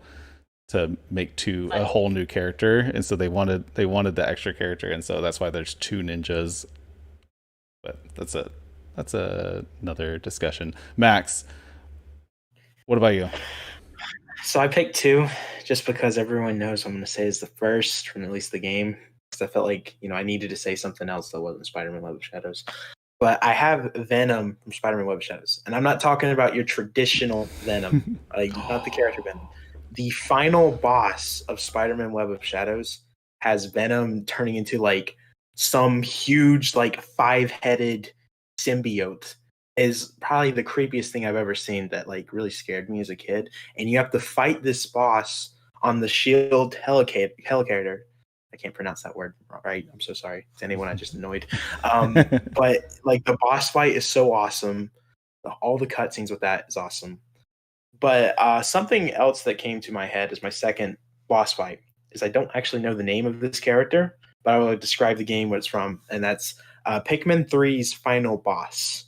make a whole new character, and so they wanted the extra character, and so that's why there's two ninjas. But that's another discussion. Max, what about you? So I picked two just because everyone knows I'm going to say is the first from at least the game, because I felt like I needed to say something else that wasn't Spider-Man Web of Shadows. But I have Venom from Spider-Man Web of Shadows, and I'm not talking about your traditional Venom, like not the character Venom. The final boss of Spider-Man Web of Shadows has Venom turning into like some huge like 5-headed symbiote. Is probably the creepiest thing I've ever seen that like really scared me as a kid. And you have to fight this boss on the shield helicarrier. I can't pronounce that word right. I'm so sorry to anyone I just annoyed. But like the boss fight is so awesome. All the cutscenes with that is awesome. But something else that came to my head as my second boss fight is I don't actually know the name of this character, but I will describe the game what it's from, and that's Pikmin 3's final boss.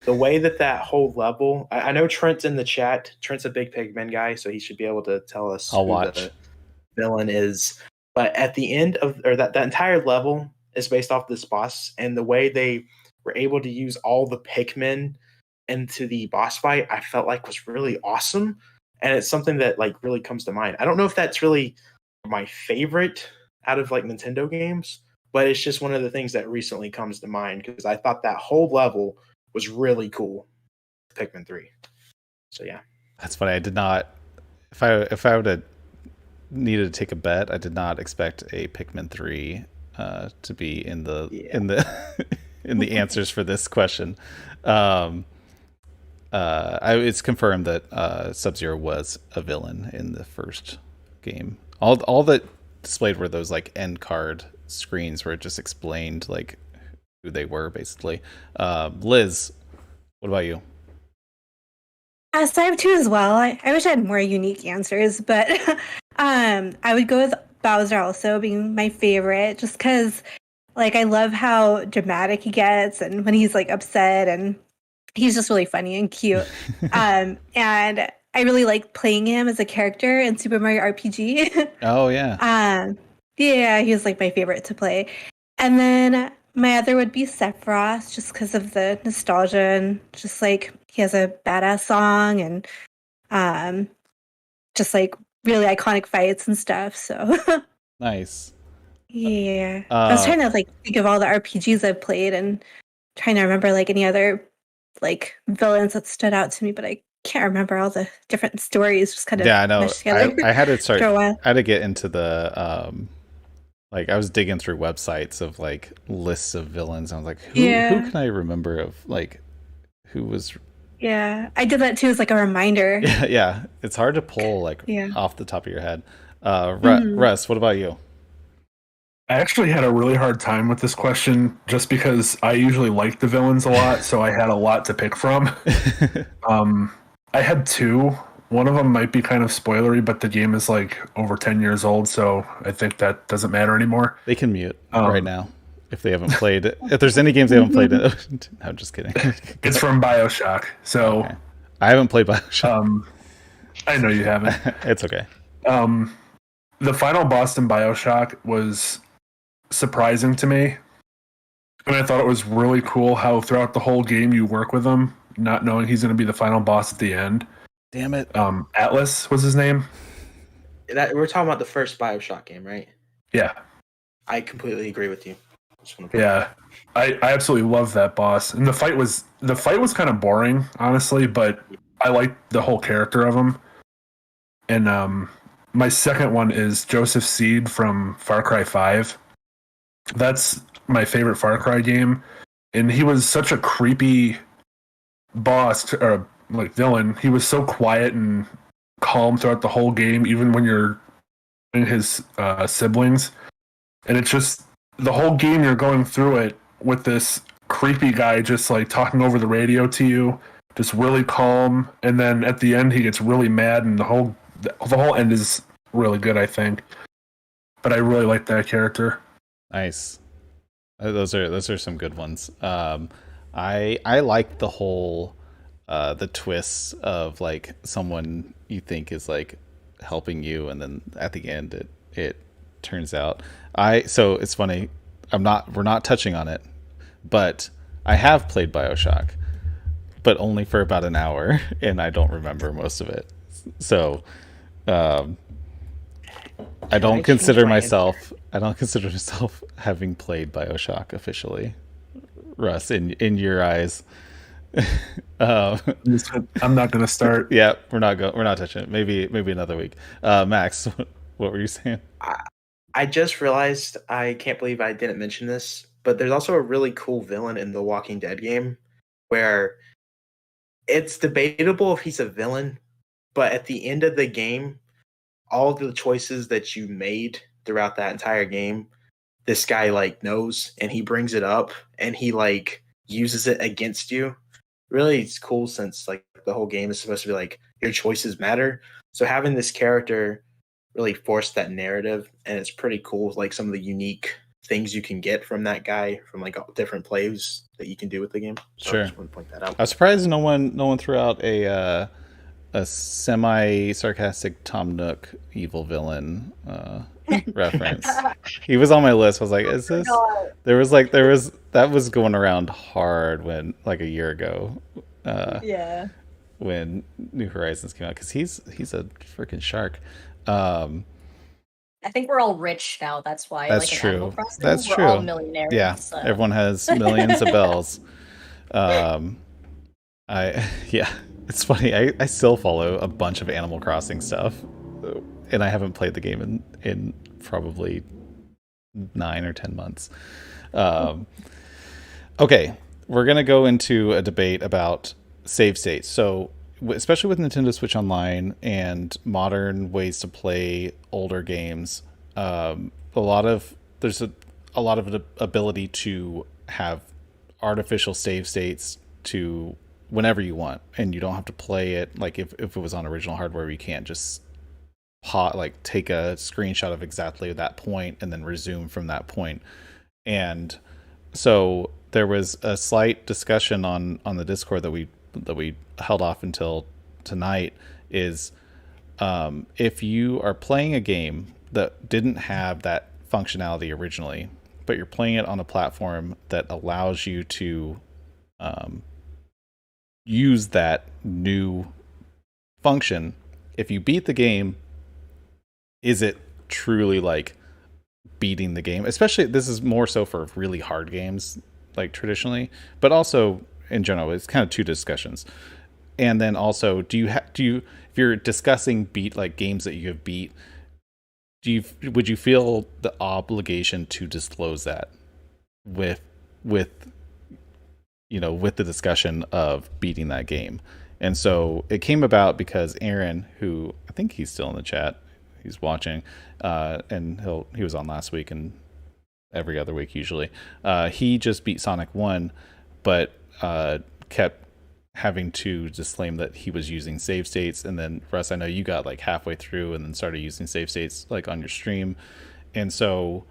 The way that whole level, I know Trent's in the chat. Trent's a big Pikmin guy, so he should be able to tell us who the villain is. But at the end of, or that entire level is based off this boss, and the way they were able to use all the Pikmin into the boss fight, I felt like was really awesome, and it's something that like really comes to mind. I don't know if that's really my favorite out of like Nintendo games, but it's just one of the things that recently comes to mind because I thought that whole level was really cool. Pikmin 3. So yeah. That's funny. I did not, if I would have needed to take a bet, I did not expect a Pikmin 3 to be in the in the answers for this question. It's confirmed that Sub-Zero was a villain in the first game. All that displayed were those like end card screens where it just explained like who they were basically. Liz, what about you? So I have two as well. I wish I had more unique answers, but I would go with Bowser also being my favorite, just because like I love how dramatic he gets and when he's like upset, and he's just really funny and cute. And I really like playing him as a character in Super Mario RPG. Oh yeah. Yeah, he was like my favorite to play. And then my other would be Sephiroth, just because of the nostalgia and just like he has a badass song and just like really iconic fights and stuff. So nice. Yeah. I was trying to like think of all the RPGs I've played and trying to remember like any other like villains that stood out to me, but I can't remember all the different stories. Just kind of I know. I had to start. I had to get into the like I was digging through websites of like lists of villains. And I was like, who can I remember of like who was? Yeah, I did that too as like a reminder. Yeah. It's hard to pull like off the top of your head. Russ, what about you? I actually had a really hard time with this question just because I usually like the villains a lot, so I had a lot to pick from. I had two. One of them might be kind of spoilery, but the game is like over 10 years old, so I think that doesn't matter anymore. They can mute right now. if they haven't played. If there's any games they haven't played, I'm just kidding. It's from BioShock, so okay. I haven't played BioShock. I know you haven't. It's okay. The final boss in BioShock was surprising to me, and I thought it was really cool how throughout the whole game you work with him, not knowing he's going to be the final boss at the end. Damn it. Atlas was his name. We're talking about the first BioShock game, right? Yeah. I completely agree with you. Yeah. I absolutely love that boss. And the fight was kind of boring, honestly, but I liked the whole character of him. And my second one is Joseph Seed from Far Cry 5. That's my favorite Far Cry game. And he was such a creepy boss, or like villain. He was so quiet and calm throughout the whole game, even when you're in his siblings. And it's just the whole game you're going through it with this creepy guy just like talking over the radio to you, just really calm. And then at the end he gets really mad, and the whole end is really good, I think. But I really like that character. Nice. Those are some good ones. I like the whole the twists of like someone you think is like helping you, and then at the end it turns out. So it's funny. We're not touching on it, but I have played BioShock, but only for about an hour, and I don't remember most of it. So I don't consider myself having played BioShock officially. Russ, in your eyes. I'm not going to start. Yeah, we're not touching it. Maybe another week. Max, what were you saying? I just realized, I can't believe I didn't mention this, but there's also a really cool villain in the Walking Dead game where it's debatable if he's a villain, but at the end of the game, all the choices that you made throughout that entire game, this guy like knows, and he brings it up and he like uses it against you. Really, it's cool since like the whole game is supposed to be like your choices matter. So having this character really forced that narrative, and it's pretty cool. Like some of the unique things you can get from that guy, from like different plays that you can do with the game. So sure. I just want to point that out. I was surprised no one threw out a semi-sarcastic Tom Nook evil villain reference. He was on my list. I was like, is this? There was that was going around hard when like a year ago. Yeah. When New Horizons came out, because he's a freaking shark. I think we're all rich now. That's why. That's like true. We're true. All millionaires. Yeah, so. Everyone has millions of bells. It's funny. I still follow a bunch of Animal Crossing stuff, and I haven't played the game in probably 9 or 10 months. Okay, we're gonna go into a debate about save states. So, especially with Nintendo Switch Online and modern ways to play older games, there's a lot of ability to have artificial save states to whenever you want, and you don't have to play it like if it was on original hardware. You can't just take a screenshot of exactly that point and then resume from that point. And so there was a slight discussion on the Discord that we held off until tonight, is if you are playing a game that didn't have that functionality originally, but you're playing it on a platform that allows you to use that new function, if you beat the game, is it truly like beating the game? Especially, this is more so for really hard games, like traditionally, but also in general, it's kind of two discussions. And then also, do you if you're discussing games that you have beat, would you feel the obligation to disclose that with the discussion of beating that game? And so it came about because Aaron, who I think he's still in the chat, he's watching, and he was on last week and every other week usually. He just beat Sonic 1, but kept having to disclaim that he was using save states. And then Russ, I know you got like halfway through and then started using save states like on your stream. And so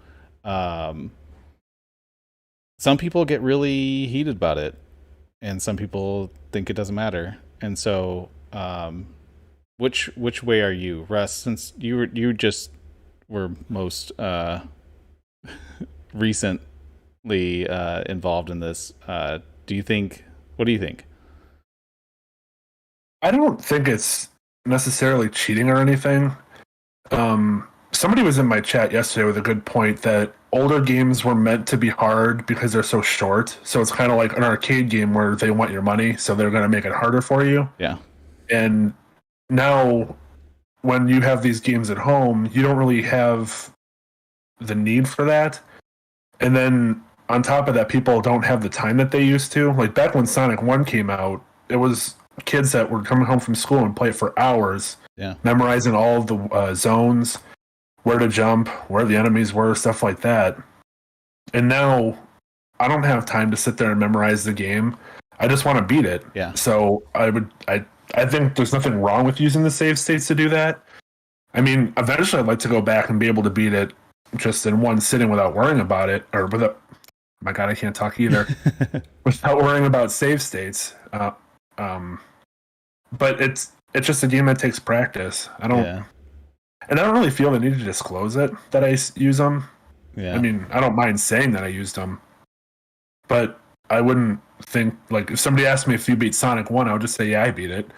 some people get really heated about it, and some people think it doesn't matter. And so, which way are you, Russ? Since you just were most recently involved in this, do you think? What do you think? I don't think it's necessarily cheating or anything. Somebody was in my chat yesterday with a good point that older games were meant to be hard because they're so short. So it's kind of like an arcade game where they want your money, so they're going to make it harder for you. Yeah. And now, when you have these games at home, you don't really have the need for that. And then on top of that, people don't have the time that they used to. Like back when Sonic 1 came out, it was kids that were coming home from school and play it for hours, memorizing all of the zones, where to jump, where the enemies were, stuff like that. And now I don't have time to sit there and memorize the game. I just want to beat it. Yeah. So I think there's nothing wrong with using the save states to do that. I mean, eventually I'd like to go back and be able to beat it just in one sitting without worrying about it, or without, my God, I can't talk either, without worrying about save states. But it's just a game that takes practice. I don't really feel the need to disclose it that I use them. Yeah. I mean, I don't mind saying that I used them, but I wouldn't think, like, if somebody asked me if you beat Sonic 1, I would just say, yeah, I beat it.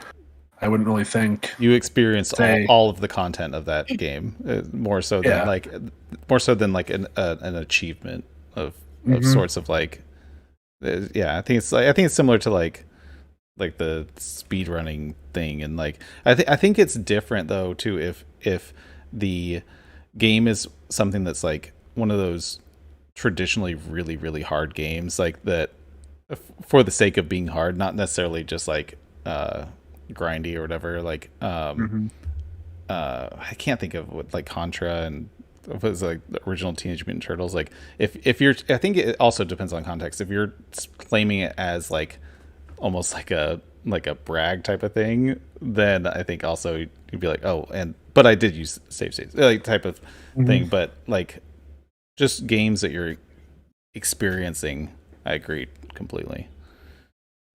I wouldn't really think you experienced all of the content of that game, more so than like an achievement of sorts of like, I think it's similar to like the speed running thing, and like I think it's different though too if the game is something that's like one of those traditionally really, really hard games, like that for the sake of being hard, not necessarily just like grindy or whatever. Like I can't think of what, like Contra and it was like the original Teenage Mutant Turtles. Like if you're, I think it also depends on context. If you're claiming it as like almost like a brag type of thing, then I think also you'd be like, oh, but I did use save states, like type of thing. But like just games that you're experiencing, I agree completely.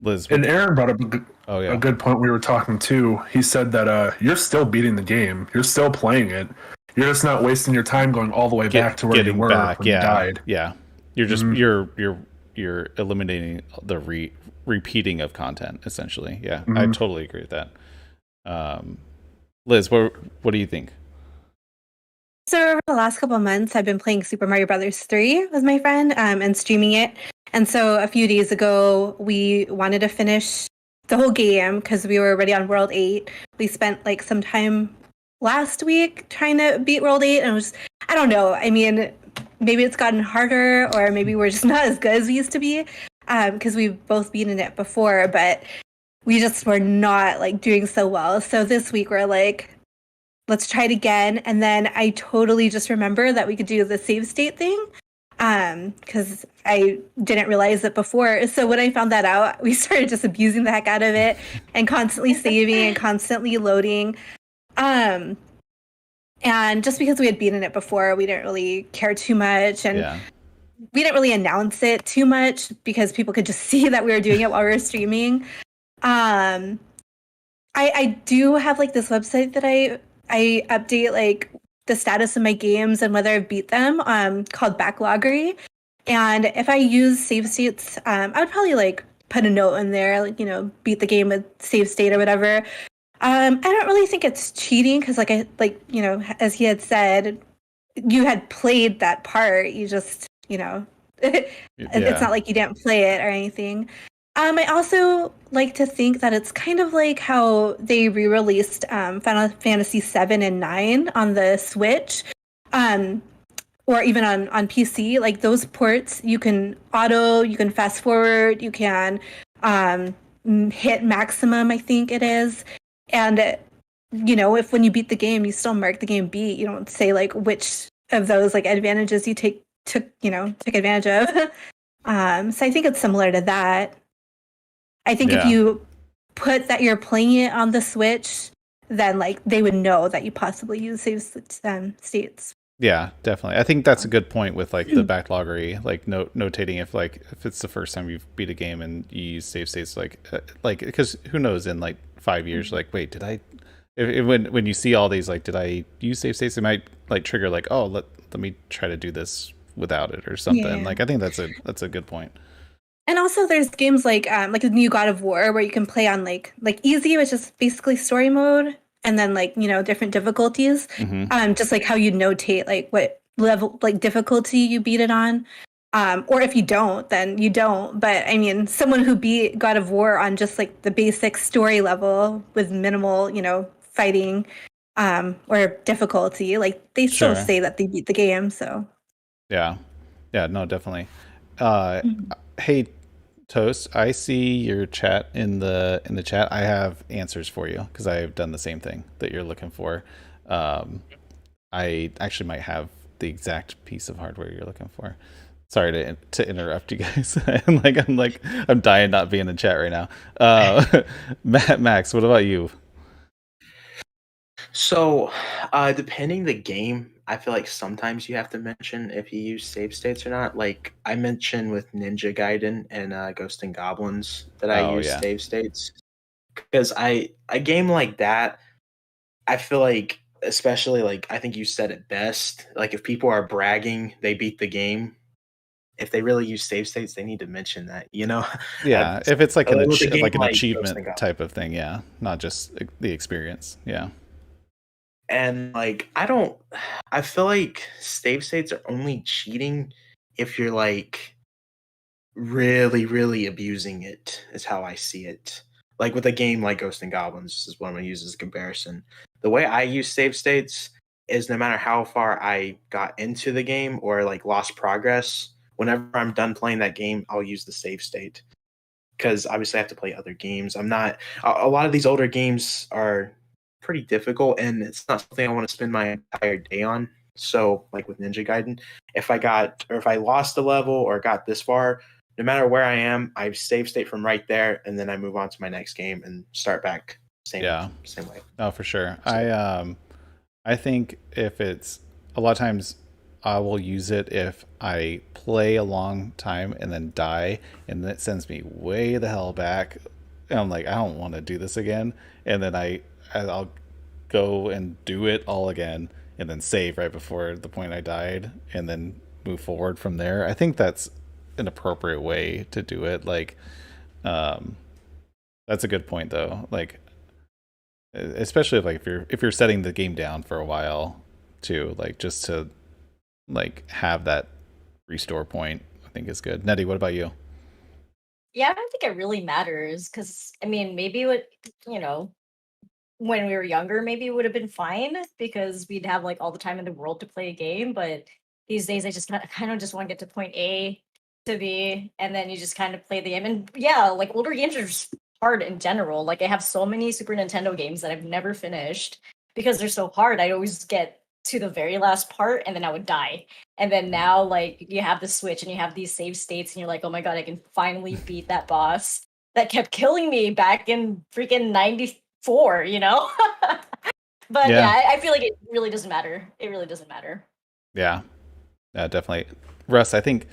Liz, and Aaron brought up a good point. We were talking too. He said that you're still beating the game, you're still playing it. You're just not wasting your time going all the way back to where you were when you died. Yeah, you're just you're eliminating the repeating of content essentially. Yeah, I totally agree with that. Liz, what do you think? So over the last couple of months, I've been playing Super Mario Brothers 3 with my friend and streaming it. And so a few days ago, we wanted to finish the whole game because we were already on World 8. We spent like some time last week trying to beat World 8, and it was, I don't know. I mean, maybe it's gotten harder, or maybe we're just not as good as we used to be because we've both beaten it before, but we just were not like doing so well. So this week we're like, let's try it again. And then I totally just remember that we could do the save state thing because I didn't realize it before. So when I found that out, we started just abusing the heck out of it and constantly saving and constantly loading. And just because we had beaten it before, we didn't really care too much. And we didn't really announce it too much because people could just see that we were doing it while we were streaming. I do have like this website that I update like the status of my games and whether I've beat them, called Backloggery. And if I use save states, I would probably like put a note in there, like, beat the game with save state or whatever. I don't really think it's cheating because as he had said, you had played that part. You just, it's not like you didn't play it or anything. I also like to think that it's kind of like how they re-released Final Fantasy 7 and 9 on the Switch, or even on PC. Like those ports, you can fast forward, you can hit maximum, I think it is. And, if when you beat the game, you still mark the game beat. You don't say like which of those like advantages you took advantage of. So I think it's similar to that. I think if you put that you're playing it on the Switch, then like they would know that you possibly use save states Yeah, definitely. I think that's a good point with like the backloggery, like notating if it's the first time you've beat a game and you use save states, like because who knows in like 5 years, like wait, did I? When you see all these, like, did I use save states? It might like trigger like, oh, let me try to do this without it or something. Yeah. Like I think that's a good point. And also there's games like the new God of War where you can play on like easy, which is basically story mode, and then like, different difficulties. Just like how you notate like what level like difficulty you beat it on. Or if you don't, then you don't. But I mean, someone who beat God of War on just like the basic story level with minimal, fighting or difficulty, like they still Sure. say that they beat the game. So Yeah. Yeah, no, definitely. Mhm. Hey, Toast, I see your chat in the chat. I have answers for you because I've done the same thing that you're looking for. Um, I actually might have the exact piece of hardware you're looking for. Sorry to interrupt you guys. I'm dying not being in the chat right now. Max, what about you? So, depending the game, I feel like sometimes you have to mention if you use save states or not. Like I mentioned with Ninja Gaiden and Ghost and Goblins that I Oh use yeah, save states because a game like that, I feel like, especially like I think you said it best. Like if people are bragging they beat the game, if they really use save states, they need to mention that. yeah. If it's like With a game like an like Ghost and achievement Goblins. type of thing, yeah, not just the experience. Yeah, And like I feel like save states are only cheating if you're like really, really abusing it, is how I see it. Like with a game like Ghost and Goblins is what I'm gonna use as a comparison. The way I use save states is no matter how far I got into the game or like lost progress, whenever I'm done playing that game, I'll use the save state. Because obviously I have to play other games. I'm not a lot of these older games are pretty difficult and it's not something I want to spend my entire day on. So like with Ninja Gaiden, if I lost a level or got this far, no matter where I am, I save state from right there and then I move on to my next game and start back yeah. same way. Oh, for sure. So I think if it's a lot of times I will use it if I play a long time and then die and it sends me way the hell back. And I'm like, I don't want to do this again. And then I'll go and do it all again and then save right before the point I died and then move forward from there. I think that's an appropriate way to do it. Like, um, that's a good point though. Like, especially if you're setting the game down for a while too, like just to like have that restore point, I think is good. Nettie, what about you? Yeah, I don't think it really matters because I mean, maybe what you know, when we were younger, maybe it would have been fine because we'd have like all the time in the world to play a game. But these days, I just kind of just want to get to point A to B, and then you just kind of play the game. And yeah, like older games are just hard in general. Like I have so many Super Nintendo games that I've never finished because they're so hard. I always get to the very last part and then I would die. And then now, like you have the Switch and you have these save states, and you're like, oh my god, I can finally beat that boss that kept killing me back in freaking 94, you know? But yeah, Yeah, I feel like it really doesn't matter. It really doesn't matter. yeah, definitely. Russ, I think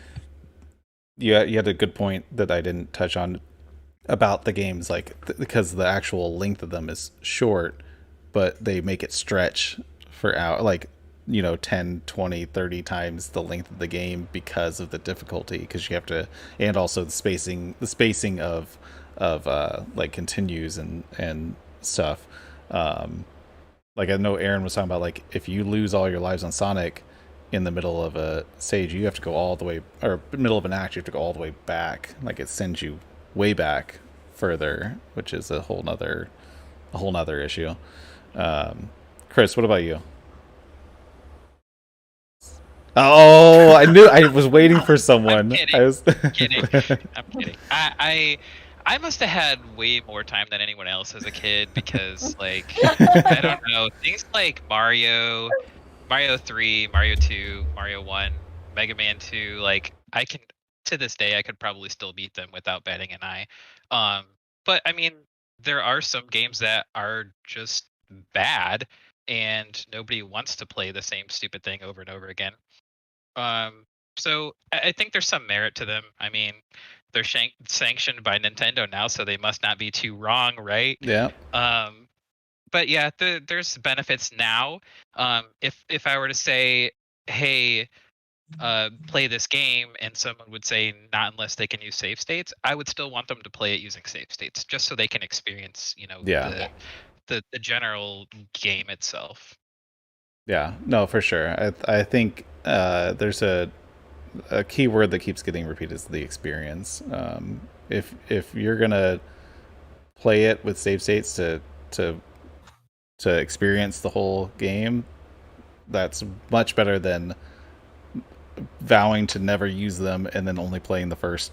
you had a good point that I didn't touch on about the games, like because the actual length of them is short, but they make it stretch for out like 10, 20, 30 times the length of the game because of the difficulty, because you have to, and also the spacing of like continues and stuff. Like I know Aaron was talking about, like if you lose all your lives on Sonic in the middle of a stage, you have to go all the way, or middle of an act, you have to go all the way back. Like it sends you way back further, which is a whole nother issue. Um, Chris, what about you? Oh, I knew. I was waiting for I'm someone. kidding. I was Kidding. I'm kidding. I must have had way more time than anyone else as a kid because, like, I don't know, things like Mario 3, Mario 2, Mario 1, Mega Man 2, like I can, to this day I could probably still beat them without batting an eye. Um but I mean there are some games that are just bad and nobody wants to play the same stupid thing over and over again. So I think there's some merit to them. I mean, they're sanctioned by Nintendo now, so they must not be too wrong, right? Yeah. But yeah, there's benefits now. If I were to say, hey, play this game, and someone would say not unless they can use save states, I would still want them to play it using save states, just so they can experience, the general game itself. Yeah, no, for sure. I think there's a key word that keeps getting repeated is the experience. If you're gonna play it with save states to experience the whole game, that's much better than vowing to never use them and then only playing the first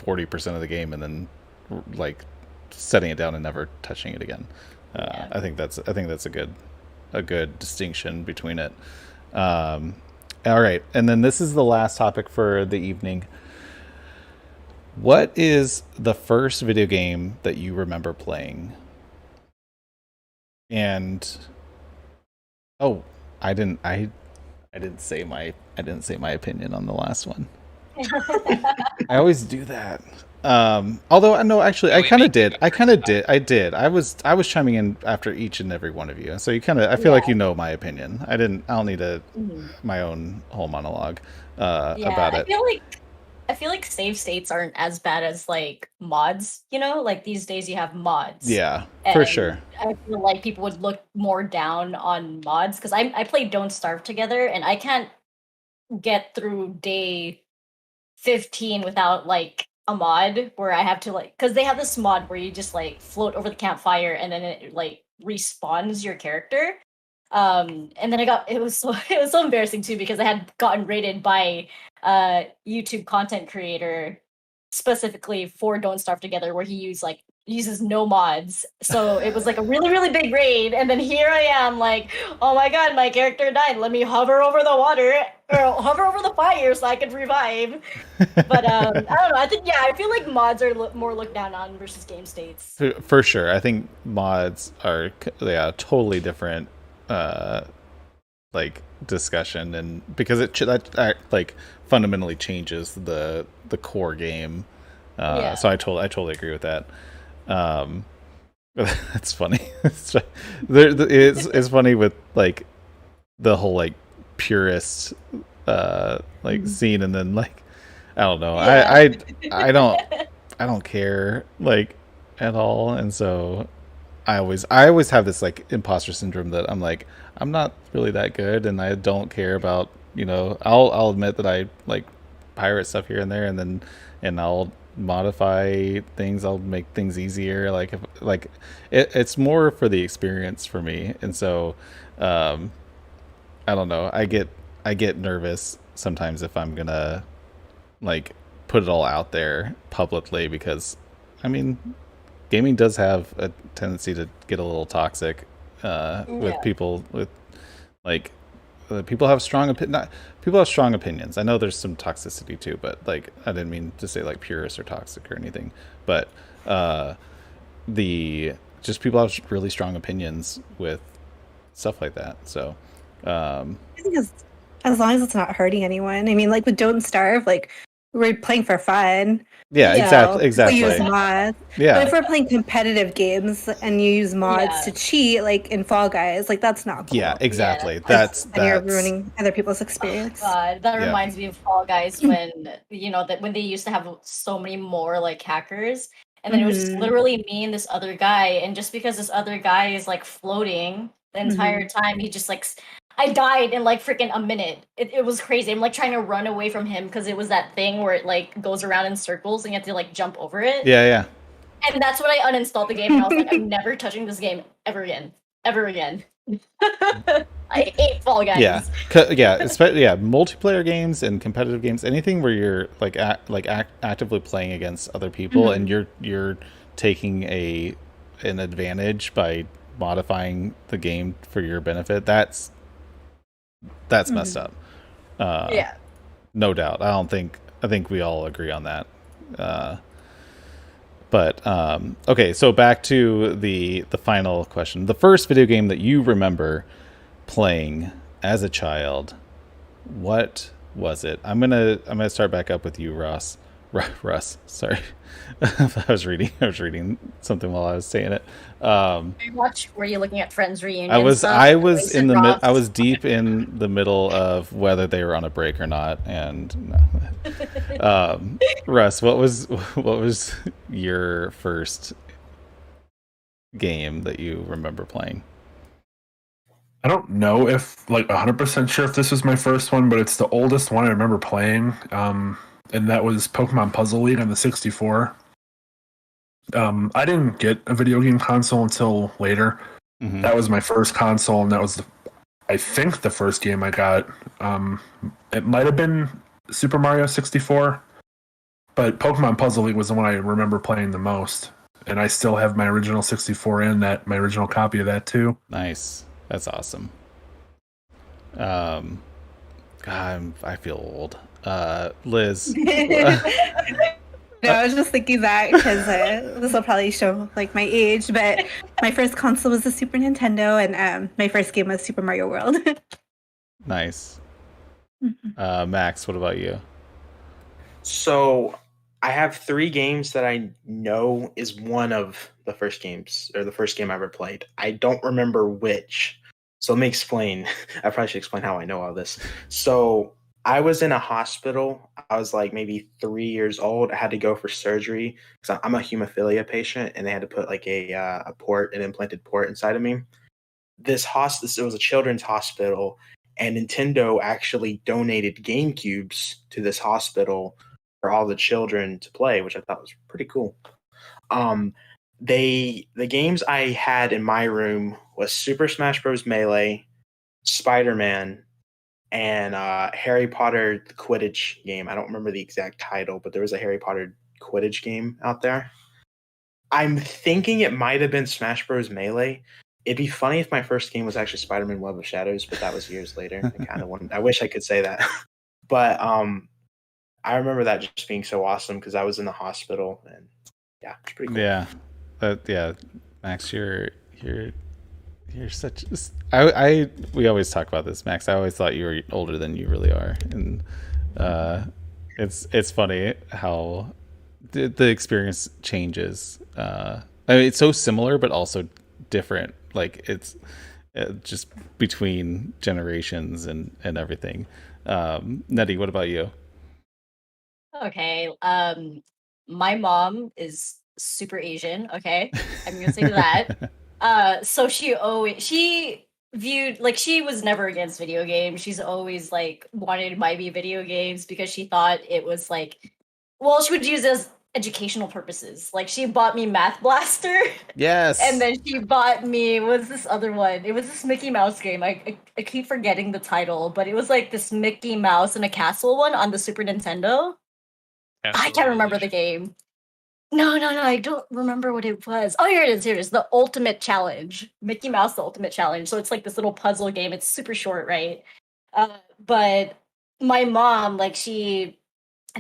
40% of the game and then like setting it down and never touching it again. I think that's a good distinction between it. All right, and then this is the last topic for the evening. What is the first video game that you remember playing? And I didn't say my opinion on the last one. I always do that. Although no, actually, I kind of did. I did. I was chiming in after each and every one of you, so you kind of. I feel like you know my opinion. I don't need my own whole monologue about it. I feel like save states aren't as bad as like mods. Like these days you have mods. Yeah, for sure. I feel like people would look more down on mods because I played Don't Starve together, and I can't get through day 15 without like a mod where I have to because they have this mod where you just like float over the campfire and then it like respawns your character. And then it was so embarrassing too because I had gotten rated by YouTube content creator specifically for Don't Starve Together where he uses no mods. So it was like a really, really big raid. And then here I am like, oh my god, my character died. Let me hover over the water or hover over the fire so I could revive. But I don't know. I feel like mods are more looked down on versus game states. For sure. I think mods are totally different like discussion, and because that like fundamentally changes the core game. So I totally agree with that. That's funny. It's funny with like the whole like purist like scene, and then like I don't know. Yeah. I don't care like at all, and so I always have this like imposter syndrome that I'm like I'm not really that good, and I don't care about I'll admit that I like pirate stuff here and there, and I'll modify things. I'll make things easier. Like it's more for the experience for me, and so I don't know. I get nervous sometimes if I'm gonna like put it all out there publicly because I mean gaming does have a tendency to get a little toxic with people with like people have strong opinions. I know there's some toxicity too, but like I didn't mean to say like purist or toxic or anything, but people have really strong opinions with stuff like that. So I think as long as it's not hurting anyone. I mean, like with Don't Starve, like we're playing for fun. Yeah, exactly. We use mods. Yeah. But if we're playing competitive games and you use mods to cheat, like in Fall Guys, like that's not cool. Yeah, exactly. Yeah. And you're ruining other people's experience. Oh God, that reminds me of Fall Guys when when they used to have so many more like hackers, and then it was just literally me and this other guy, and just because this other guy is like floating the entire time, he just like. I died in like freaking a minute. It was crazy. I'm like trying to run away from him because it was that thing where it like goes around in circles and you have to like jump over it. Yeah. And that's when I uninstalled the game and I was like, I'm never touching this game ever again. I hate Fall Guys. Yeah. Multiplayer games and competitive games, anything where you're like actively playing against other people and you're taking an advantage by modifying the game for your benefit. That's messed up. No doubt. I think we all agree on that. But okay, so back to the final question. The first video game that you remember playing as a child, what was it? I'm gonna start back up with you, Ross. Russ, sorry. I was reading something while I was saying it. Were you looking at Friends reunion? I was in the I was Ross? deep in the middle of whether they were on a break or not, and no. Russ, what was your first game that you remember playing? I don't know if 100% sure if this was my first one, but it's the oldest one I remember playing. And that was Pokemon Puzzle League on the 64. I didn't get a video game console until later. Mm-hmm. That was my first console, and that was I think the first game I got. It might have been Super Mario 64, but Pokemon Puzzle League was the one I remember playing the most. And I still have my original 64 and my original copy of that too. Nice. That's awesome. God, I feel old. Liz. No, I was just thinking that because this will probably show like my age, but my first console was the Super Nintendo, and my first game was Super Mario World. Nice. Mm-hmm. Max, what about you? So I have 3 games that I know is one of the first games, or the first game I ever played. I don't remember which. So let me explain. I probably should explain how I know all this. So I was in a hospital. I was like maybe 3 years old. I had to go for surgery because I'm a hemophilia patient, and they had to put like an implanted port inside of me. It was a children's hospital, and Nintendo actually donated GameCubes to this hospital for all the children to play, which I thought was pretty cool. The games I had in my room was Super Smash Bros. Melee, Spider-Man, and Harry Potter the Quidditch game. I don't remember the exact title, but there was a Harry Potter Quidditch game out there. I'm thinking it might have been Smash Bros. Melee. It'd be funny if my first game was actually Spider-Man Web of Shadows, but that was years later. I wish I could say that. But I remember that just being so awesome because I was in the hospital, and yeah, it's pretty cool. Yeah, Max, you're such. We always talk about this, Max. I always thought you were older than you really are, and it's funny how the experience changes. I mean, it's so similar, but also different. Like it's just between generations and everything. Nettie, what about you? Okay. My mom is super Asian. Okay, I'm gonna say that. So she viewed, like, she was never against video games. She's always like wanted to buy me video games because she thought it was like, well, she would use it as educational purposes. Like, she bought me Math Blaster. Yes. And then she bought me, what's this other one? It was this Mickey Mouse game. I keep forgetting the title, but it was like this Mickey Mouse and a castle one on the Super Nintendo. I can't remember the game. No, I don't remember what it was. Oh, here it is. The Ultimate Challenge. Mickey Mouse, the Ultimate Challenge. So it's like this little puzzle game. It's super short, right? But my mom, like, she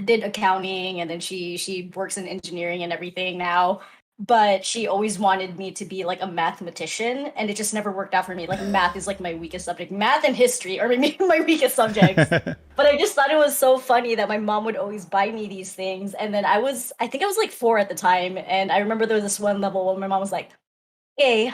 did accounting, and then she works in engineering and everything now. But she always wanted me to be like a mathematician, and it just never worked out for me. Like, math is like my weakest subject. Math and history are maybe my weakest subjects. But I just thought it was so funny that my mom would always buy me these things. And then I think I was like 4 at the time, and I remember there was this one level where my mom was like, "Hey,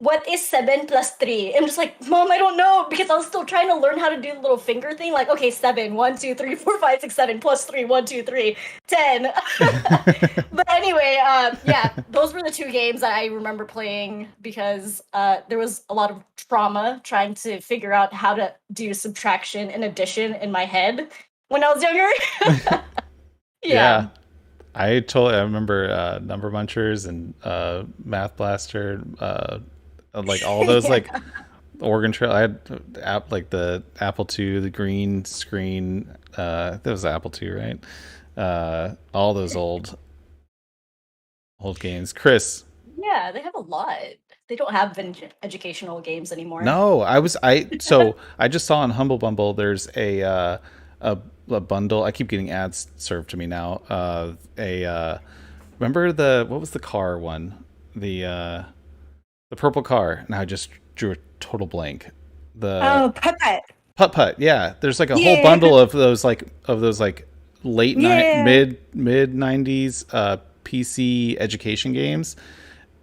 what is 7 plus 3?" I'm just like, "Mom, I don't know," because I was still trying to learn how to do the little finger thing. Like, okay, 7, 1, 2, 3, 4, 5, 6, 7, plus 3, 1, 2, 3, 10. But anyway, yeah, those were the 2 games that I remember playing because there was a lot of trauma trying to figure out how to do subtraction and addition in my head when I was younger. Yeah. I remember Number Munchers and Math Blaster, like all those like Oregon Trail. I had the Apple II, the green screen. That was Apple II, right? All those old games. Chris. Yeah, they have a lot. They don't have educational games anymore. No, I just saw on Humble Bumble there's a bundle. I keep getting ads served to me now. remember what was the car one? The purple car. Now I just drew a total blank. Putt-Putt. Putt-Putt. Yeah, there's like a whole bundle of those like late mid 90s PC education games.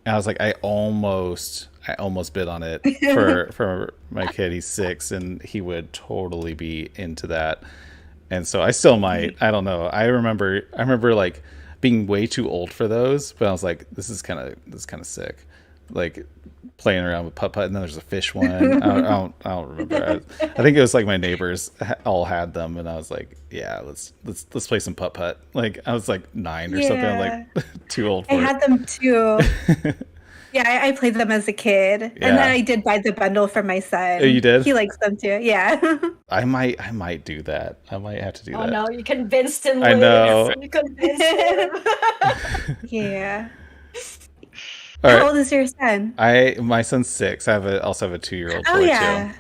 And I was like, I almost bid on it for my kid. He's 6 and he would totally be into that. And so I still might. I don't know. I remember like being way too old for those, but I was like, this is kind of sick. Like playing around with putt-putt, and then there's a fish one. I don't remember. I think it was like my neighbors all had them, and I was like, yeah, let's play some putt-putt. Like I was like 9 or something. I'm like too old for it. I had them too. Yeah, I played them as a kid, and then I did buy the bundle for my son. Oh, you did? He likes them too. Yeah. I might do that. I might have to do that. Oh no, you convinced him. I know. You convinced him. Yeah. All right. How old is your son? My son's 6. I also have a 2-year-old boy yeah. too.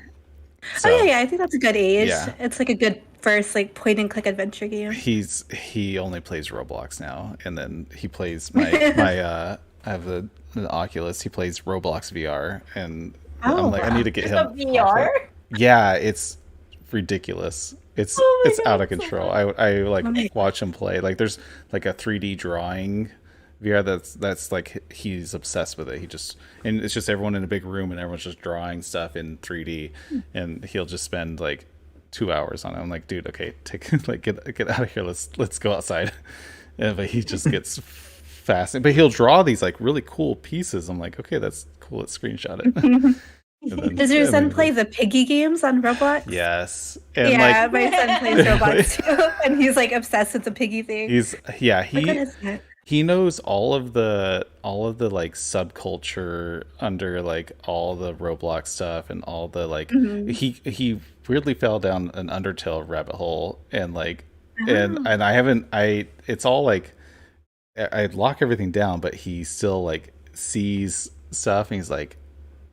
So, yeah. I think that's a good age. Yeah. It's like a good first like point and click adventure game. He only plays Roblox now, and then he plays my I have an Oculus. He plays Roblox VR, and I'm like, I need to get him VR. Yeah, it's ridiculous. It's out of control. I like watch him play. Like there's like a 3D drawing VR that's like he's obsessed with it. And it's just everyone in a big room and everyone's just drawing stuff in 3D, and he'll just spend like 2 hours on it. I'm like, dude, okay, get out of here. Let's go outside. But he just gets fascinated. But he'll draw these like really cool pieces. I'm like, okay, that's cool. Let's screenshot it. Does your son play the piggy games on Roblox? Yes. And yeah, my son plays Roblox too, and he's like obsessed with the piggy thing. He knows all of the like subculture under like all the Roblox stuff and all the like he weirdly fell down an Undertale rabbit hole, and like and it's all like I lock everything down, but he still like sees stuff, and he's like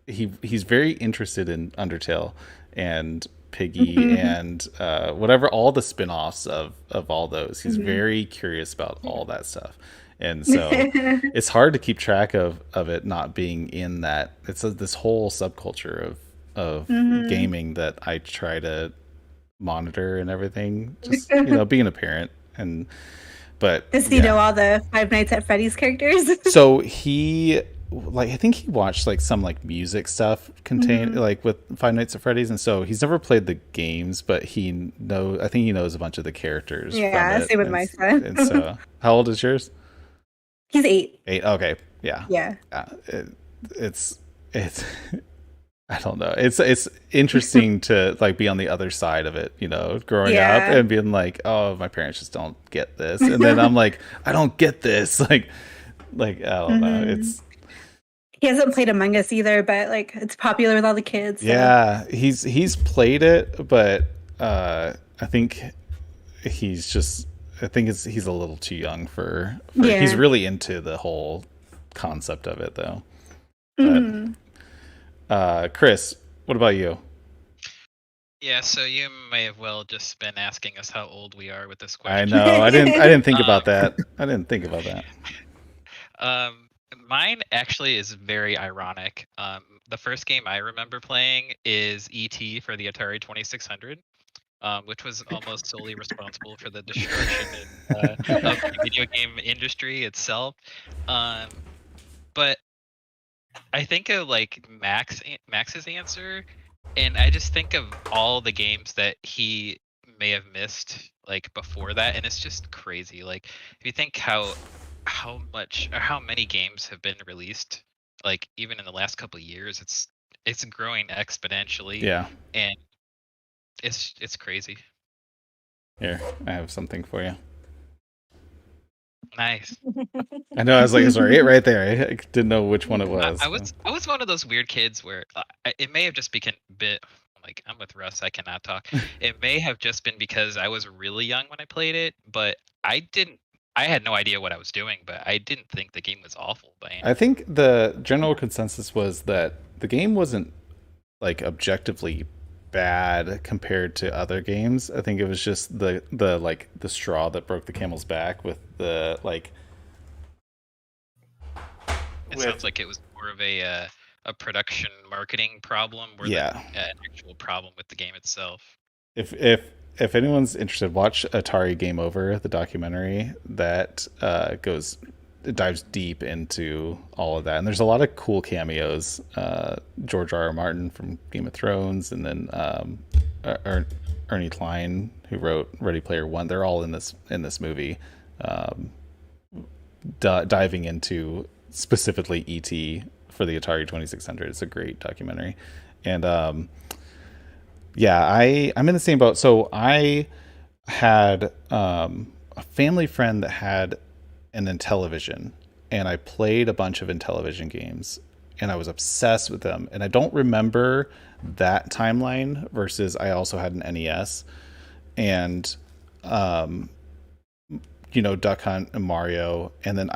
he's very interested in Undertale and Piggy and whatever, all the spin-offs of all those. He's very curious about all that stuff. And so it's hard to keep track of it not being in that. It's this whole subculture of gaming that I try to monitor and everything. Just being a parent Does he know all the Five Nights at Freddy's characters? So he I think he watched like some like music stuff contained like with Five Nights at Freddy's, and so he's never played the games, but I think he knows a bunch of the characters. Yeah, same with my son. And so, how old is yours? He's 8. 8. Okay. Yeah. Yeah. It's I don't know. It's interesting to like be on the other side of it, growing up and being like, oh, my parents just don't get this, and then I'm like, I don't get this, like I don't know. He hasn't played Among Us either, but like it's popular with all the kids. So. Yeah, he's played it, but I think he's a little too young for he's really into the whole concept of it though. But, Chris, what about you? Yeah, so you may have well just been asking us how old we are with this question. I know. I didn't think about that. Mine actually is very ironic. The first game I remember playing is E.T. for the Atari 2600, which was almost solely responsible for the destruction of the video game industry itself. But I think of like Max's answer, and I just think of all the games that he may have missed like before that, and it's just crazy. Like if you think how much or how many games have been released, like even in the last couple of years, it's growing exponentially. Yeah, and it's crazy. Here, I have something for you. Nice. I know. I was like, sorry, it right there. I didn't know which one it was. I was one of those weird kids where it may have just become a bit like, I'm with Russ, I cannot talk. It may have just been because I was really young when I played it, but I had no idea what I was doing, but I didn't think the game was awful by any. I think the general consensus was that the game wasn't like objectively bad compared to other games. I think it was just the straw that broke the camel's back with the like It sounds like it was more of a production marketing problem more than an actual problem with the game itself. If anyone's interested, watch Atari Game Over, the documentary that it dives deep into all of that. And there's a lot of cool cameos. George R.R. Martin from Game of Thrones, and then Ernie Klein, who wrote Ready Player One. They're all in this movie, diving into specifically E.T. for the Atari 2600. It's a great documentary. And I'm in the same boat. So I had a family friend that had an Intellivision, and I played a bunch of Intellivision games, and I was obsessed with them. And I don't remember that timeline versus I also had an NES, and Duck Hunt and Mario. And then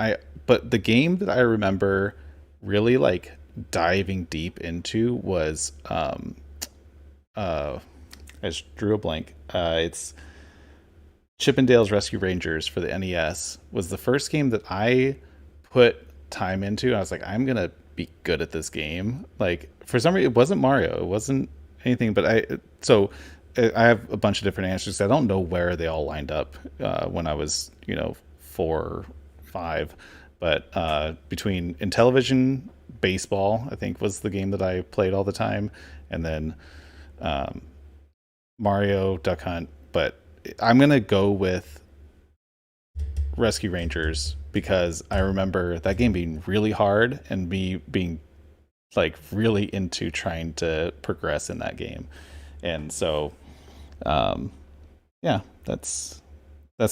but the game that I remember really like diving deep into was I just drew a blank. It's Chippendale's Rescue Rangers for the NES. Was the first game that I put time into. I was like, I'm gonna be good at this game. Like, for some reason, it wasn't Mario. It wasn't anything. But I have a bunch of different answers. I don't know where they all lined up when I was 4 or 5. But between Intellivision, baseball, I think, was the game that I played all the time, and then Mario, Duck Hunt. But I'm gonna go with Rescue Rangers because I remember that game being really hard and me being like really into trying to progress in that game. And so that's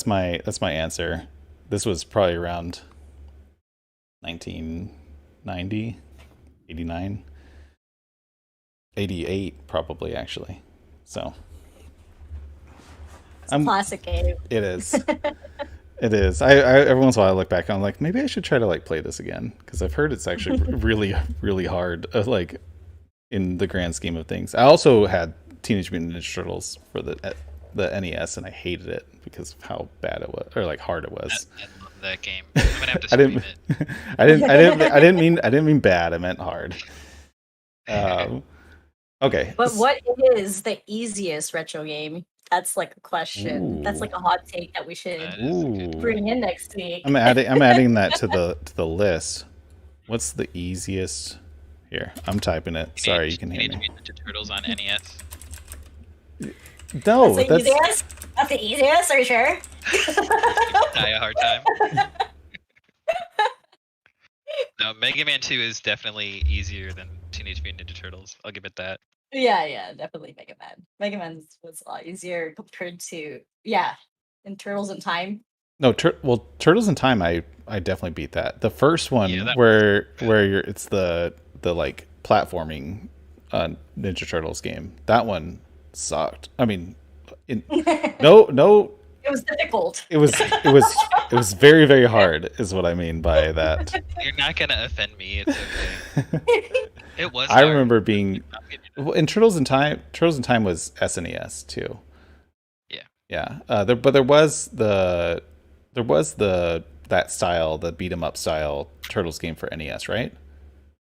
my answer. This was probably around 1990, 89, 88 probably, actually. So it's a classic game. It is. It is. I every once in a while I look back and I'm like, maybe I should try to like play this again, because I've heard it's actually really, really hard, like in the grand scheme of things. I also had Teenage Mutant Ninja Turtles for the NES, and I hated it because of how bad it was, or like hard it was. I love that game. I'm gonna have to stream it. I didn't mean bad. I meant hard. Okay. But what is the easiest retro game? That's like a question. Ooh. That's like a hot take that we should bring in next week. I'm adding that to the list. What's the easiest? Here, I'm typing it. Sorry, you can hear me. Teenage Mutant Ninja Turtles on NES. No, that's the easiest. That's the easiest. Are you sure? Die a hard time. No, Mega Man 2 is definitely easier than Teenage Mutant Ninja Turtles. I'll give it that. Yeah, definitely Mega Man. Mega Man was a lot easier compared to in Turtles in Time. No, Turtles in Time, I definitely beat that. The first one where it's the like platforming Ninja Turtles game. That one sucked. I mean, no. It was difficult. It was very, very hard, is what I mean by that. You're not gonna offend me. It's okay. It was. I remember being in Turtles in Time. Turtles in Time was SNES too. Yeah. There was that style, the beat 'em up style Turtles game for NES, right?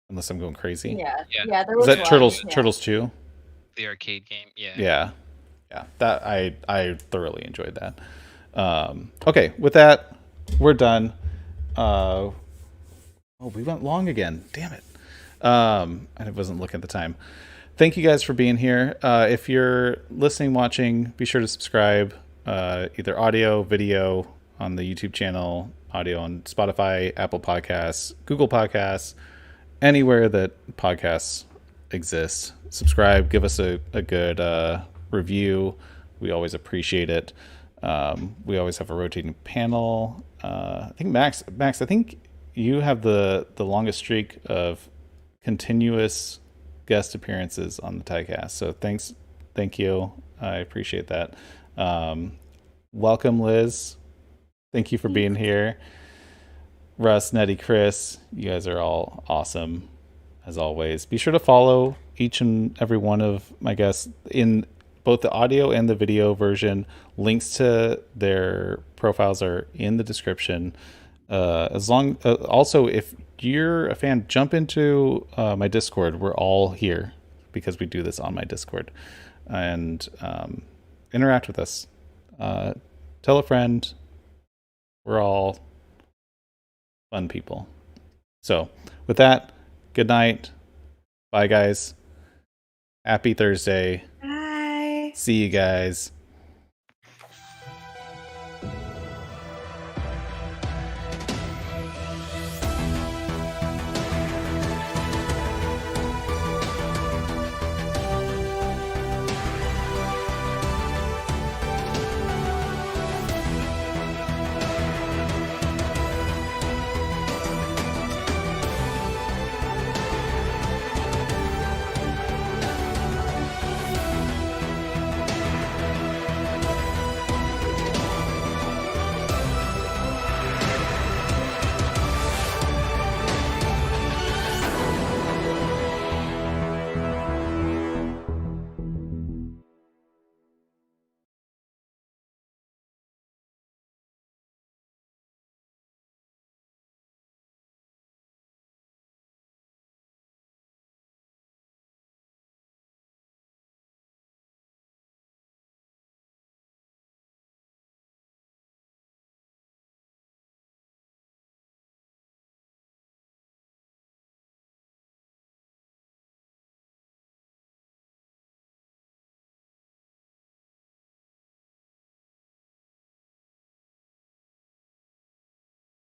Unless I'm going crazy. Yeah. There was that Turtles 2? The arcade game. Yeah. That I thoroughly enjoyed that. Okay, with that, we're done. We went long again. Damn it. I wasn't looking at the time. Thank you guys for being here. If you're listening, watching, be sure to subscribe. Either audio, video on the YouTube channel, audio on Spotify, Apple Podcasts, Google Podcasts, anywhere that podcasts exist. Subscribe. Give us a good review. We always appreciate it. We always have a rotating panel. I think Max, I think you have the longest streak of continuous guest appearances on the TYCAST. So thank you. I appreciate that. Welcome, Liz. Thank you for being here. Russ, Nettie, Chris, you guys are all awesome as always. Be sure to follow each and every one of my guests in both the audio and the video version. Links to their profiles are in the description. Also, if you're a fan, jump into my Discord. We're all here because we do this on my Discord, and interact with us. Tell a friend. We're all fun people. So with that, good night. Bye, guys. Happy Thursday. Bye. See you guys.